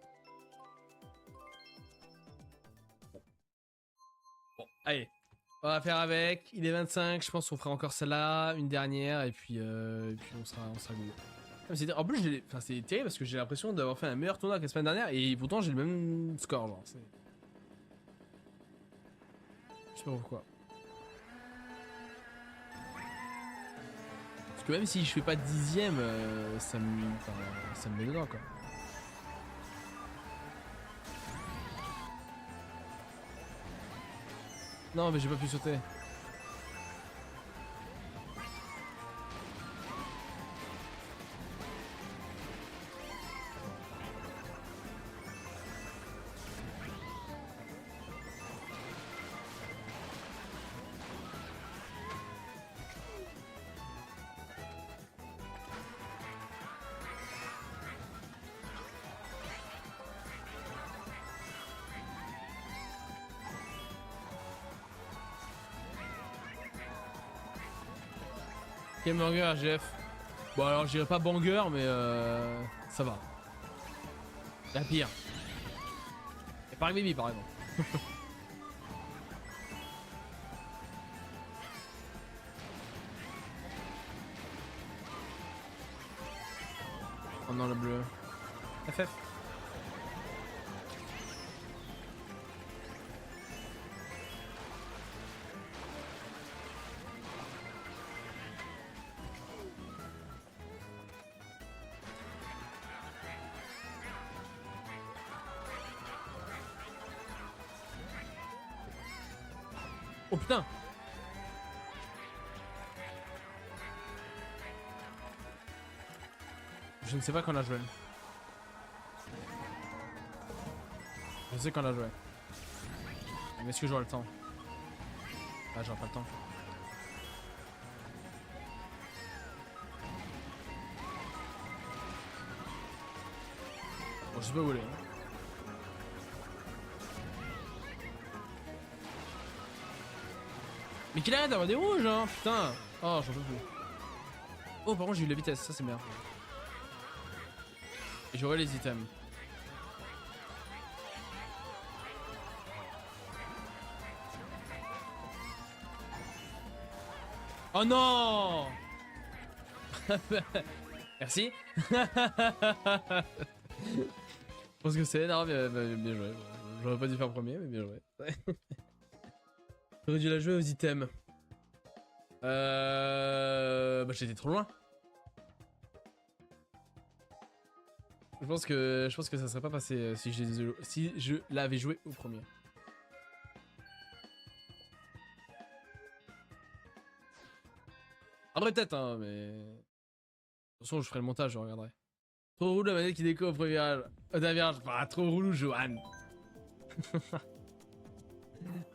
Bon, allez. On va faire avec. Il est 25. Je pense qu'on fera encore celle-là, une dernière, et puis on sera good. En plus, c'est terrible parce que j'ai l'impression d'avoir fait un meilleur tournoi que la semaine dernière, et pourtant j'ai le même score. Genre, je sais pas pourquoi. Parce que même si je fais pas 10ème, ça me met dedans quoi. Non mais j'ai pas pu sauter. Quel banger, Jeff? Bon, alors je dirais pas banger, mais ça va. La pire. Et Park Baby, par exemple. Oh non, le bleu. FF. Oh putain! Je ne sais pas quand on a joué. Je sais qu'on a joué. Mais est-ce que j'aurai le temps? Ah, j'aurai pas le temps. Bon, je sais pas où aller. Mais qu'il arrête d'avoir des rouges, hein, putain. Oh, j'en peux plus. Oh, par contre, j'ai eu la vitesse, ça c'est bien. Et j'aurai les items. Oh non. Merci. Je pense que c'est énorme, bien joué. J'aurais pas dû faire premier, mais bien joué. J'aurais dû la jouer aux items. Bah j'étais trop loin. Je pense que ça serait pas passé si je l'avais joué au premier. Après peut-être hein, mais... De toute façon je ferai le montage, je regarderai. Trop roulou la manette qui déco au premier virage. D'un virage, bah, trop roulou Johan.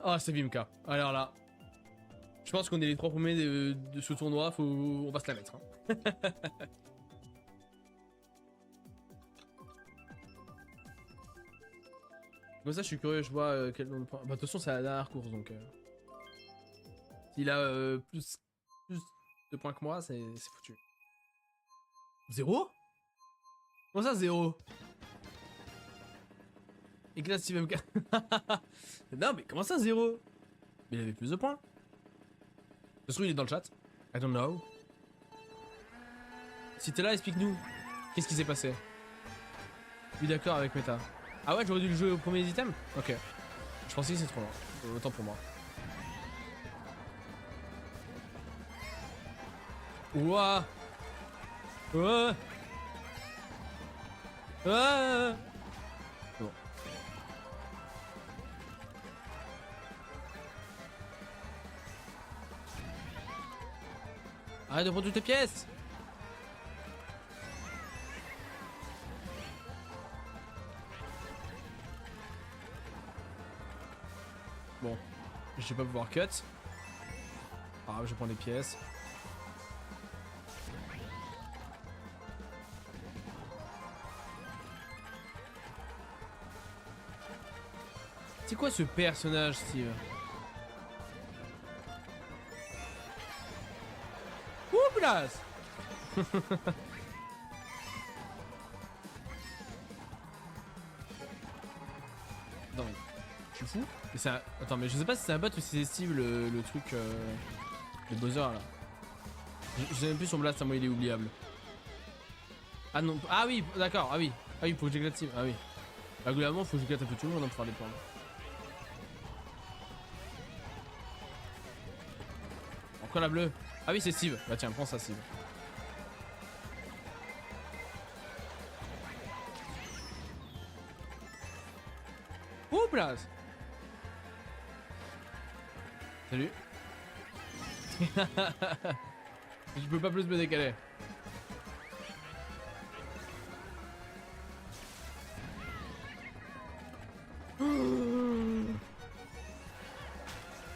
Oh c'est Vimka. Alors là. Je pense qu'on est les 3 premiers de ce tournoi, on va se la mettre. Hein. Comme ça je suis curieux, je vois quel nombre de points. Bah de toute façon c'est la dernière course donc... S'il a plus de points que moi, c'est foutu. 0? Comment ça 0? Éclate Steven K. Non mais comment ça 0? Mais il avait plus de points. Ça se trouve il est dans le chat. I don't know. Si t'es là, explique-nous. Qu'est-ce qui s'est passé? Oui d'accord avec Meta. Ah ouais, j'aurais dû le jouer au premier item? Ok. Je pensais que c'est trop long. Autant pour moi. Ouah. Ouah. Ah. Bon. Arrête de prendre toutes tes pièces. Bon, je vais pas pouvoir cut. Ah, je prends les pièces. C'est quoi ce personnage, Steve? Ouh, place. Non mais, je suis fou. Mais c'est un... Attends, mais je sais pas si c'est un bot ou si c'est Steve le truc... le buzzer là. Je sais même plus son blast, à moi il est oubliable. Ah non, ah oui, d'accord, ah oui. Ah oui, faut que j'éclate Steve, ah oui. Bah globalement, faut que j'éclate un peu tout le monde pour faire des points. Encore la bleue. Ah oui, c'est Steve. Bah tiens, prends ça, Steve. Ouh, place. Salut. Je peux pas plus me décaler. Oh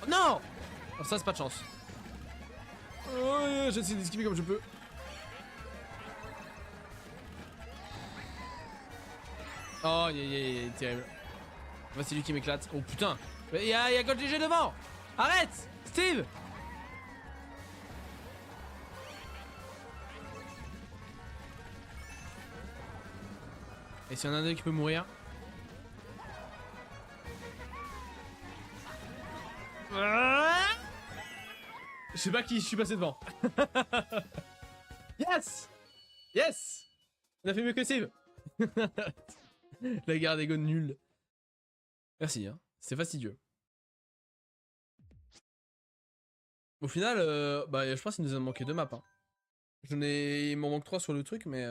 non. Oh, ça c'est pas de chance. Oh, j'essaie d'esquiver comme je peux. Oh, terrible. Bah, c'est lui qui m'éclate. Oh putain. Il y a Gold GG devant. Arrête, Steve. Et s'il y en a un d'eux qui peut mourir. Je sais pas qui je suis passé devant. Yes. Yes. On a fait mieux que Steve. La garde ego nulle. Merci, hein. C'est fastidieux. Au final, bah, je pense qu'il nous a manqué 2 maps. Hein. Il m'en manque 3 sur le truc, mais...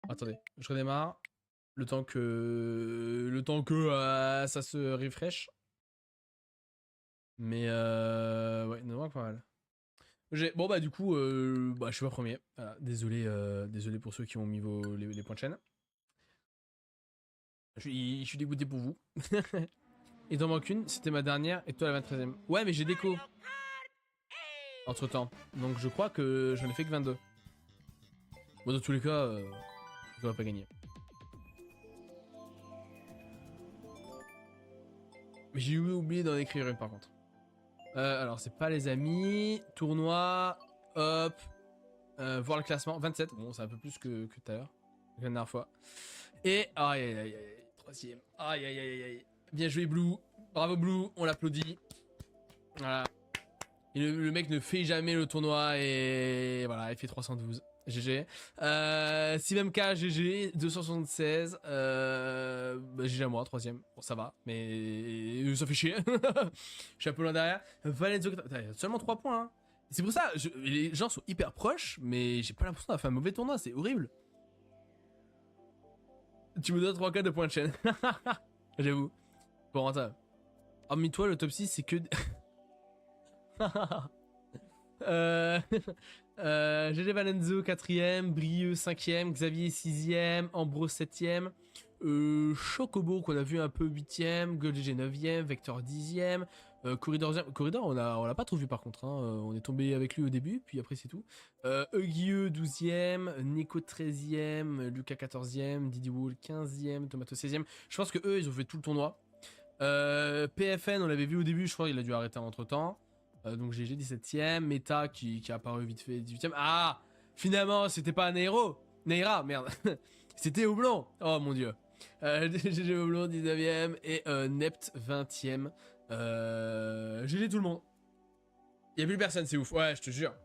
Attendez, je redémarre. Le temps que ça se refresh. Mais ouais, il nous manque pas mal. Bon bah du coup, bah, je suis pas premier. Voilà, désolé pour ceux qui ont mis les points de chaîne. Je suis dégoûté pour vous. Il t'en manque une, c'était ma dernière, et toi la 23ème. Ouais, mais j'ai déco. Entre temps. Donc je crois que j'en ai fait que 22. Bon, dans tous les cas, je vais pas gagner. Mais j'ai oublié d'en écrire une par contre. Alors c'est pas les amis. Tournoi. Hop. Voir le classement. 27. Bon, c'est un peu plus que tout à l'heure. La dernière fois. Et. Aïe aïe aïe aïe. 3ème. Aïe aïe aïe aïe. Bien joué Blue. Bravo Blue. On l'applaudit. Voilà. Et le mec ne fait jamais le tournoi. Et voilà, il fait 312. GG. CMK, GG. 276. Bah, GG à moi, 3ème. Bon, ça va. Mais ça fait chier. Je suis un peu loin derrière. Valenzo, seulement 3 points. Hein. C'est pour ça, les gens sont hyper proches, mais j'ai pas l'impression d'avoir fait un mauvais tournoi. C'est horrible. Tu me donnes 3K de points de chaîne. J'avoue. Bon, rentable. Hormis toi, le top 6, c'est que... GG Valenzo 4ème, Brieux 5ème, Xavier 6ème, Ambrose 7ème, Chocobo qu'on a vu un peu 8ème, GoldGG 9ème, Vector 10ème, Corridor 10ème. Corridor on l'a pas trop vu par contre, hein. On est tombé avec lui au début, puis après c'est tout. Euguieux 12ème, Neko 13ème, Lucas 14ème, Didi Wall 15ème, Tomato 16ème. Je pense que eux ils ont fait tout le tournoi. PFN on l'avait vu au début, je crois qu'il a dû arrêter entre temps. Donc GG 17ème, Meta qui a apparu vite fait 18ème. Ah, finalement c'était pas Neira, merde. C'était Oblong. Oh mon dieu. GG Oblong 19ème et Nept 20ème. GG tout le monde. Il y a plus personne, c'est ouf. Ouais, je te jure.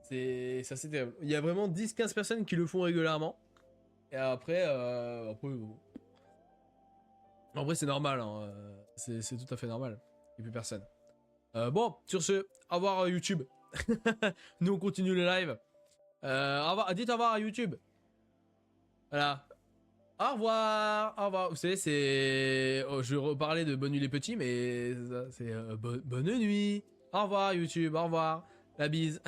C'est terrible. Il y a vraiment 10-15 personnes qui le font régulièrement. Et après, bon. En vrai c'est normal, hein. C'est tout à fait normal. Il n'y a plus personne. Bon, sur ce, au revoir YouTube. Nous on continue le live. Dites au revoir à YouTube. Voilà. Au revoir. Au revoir. Vous savez, c'est... Oh, je reparlais de bonne nuit les petits, mais c'est bonne nuit. Au revoir YouTube, au revoir. La bise.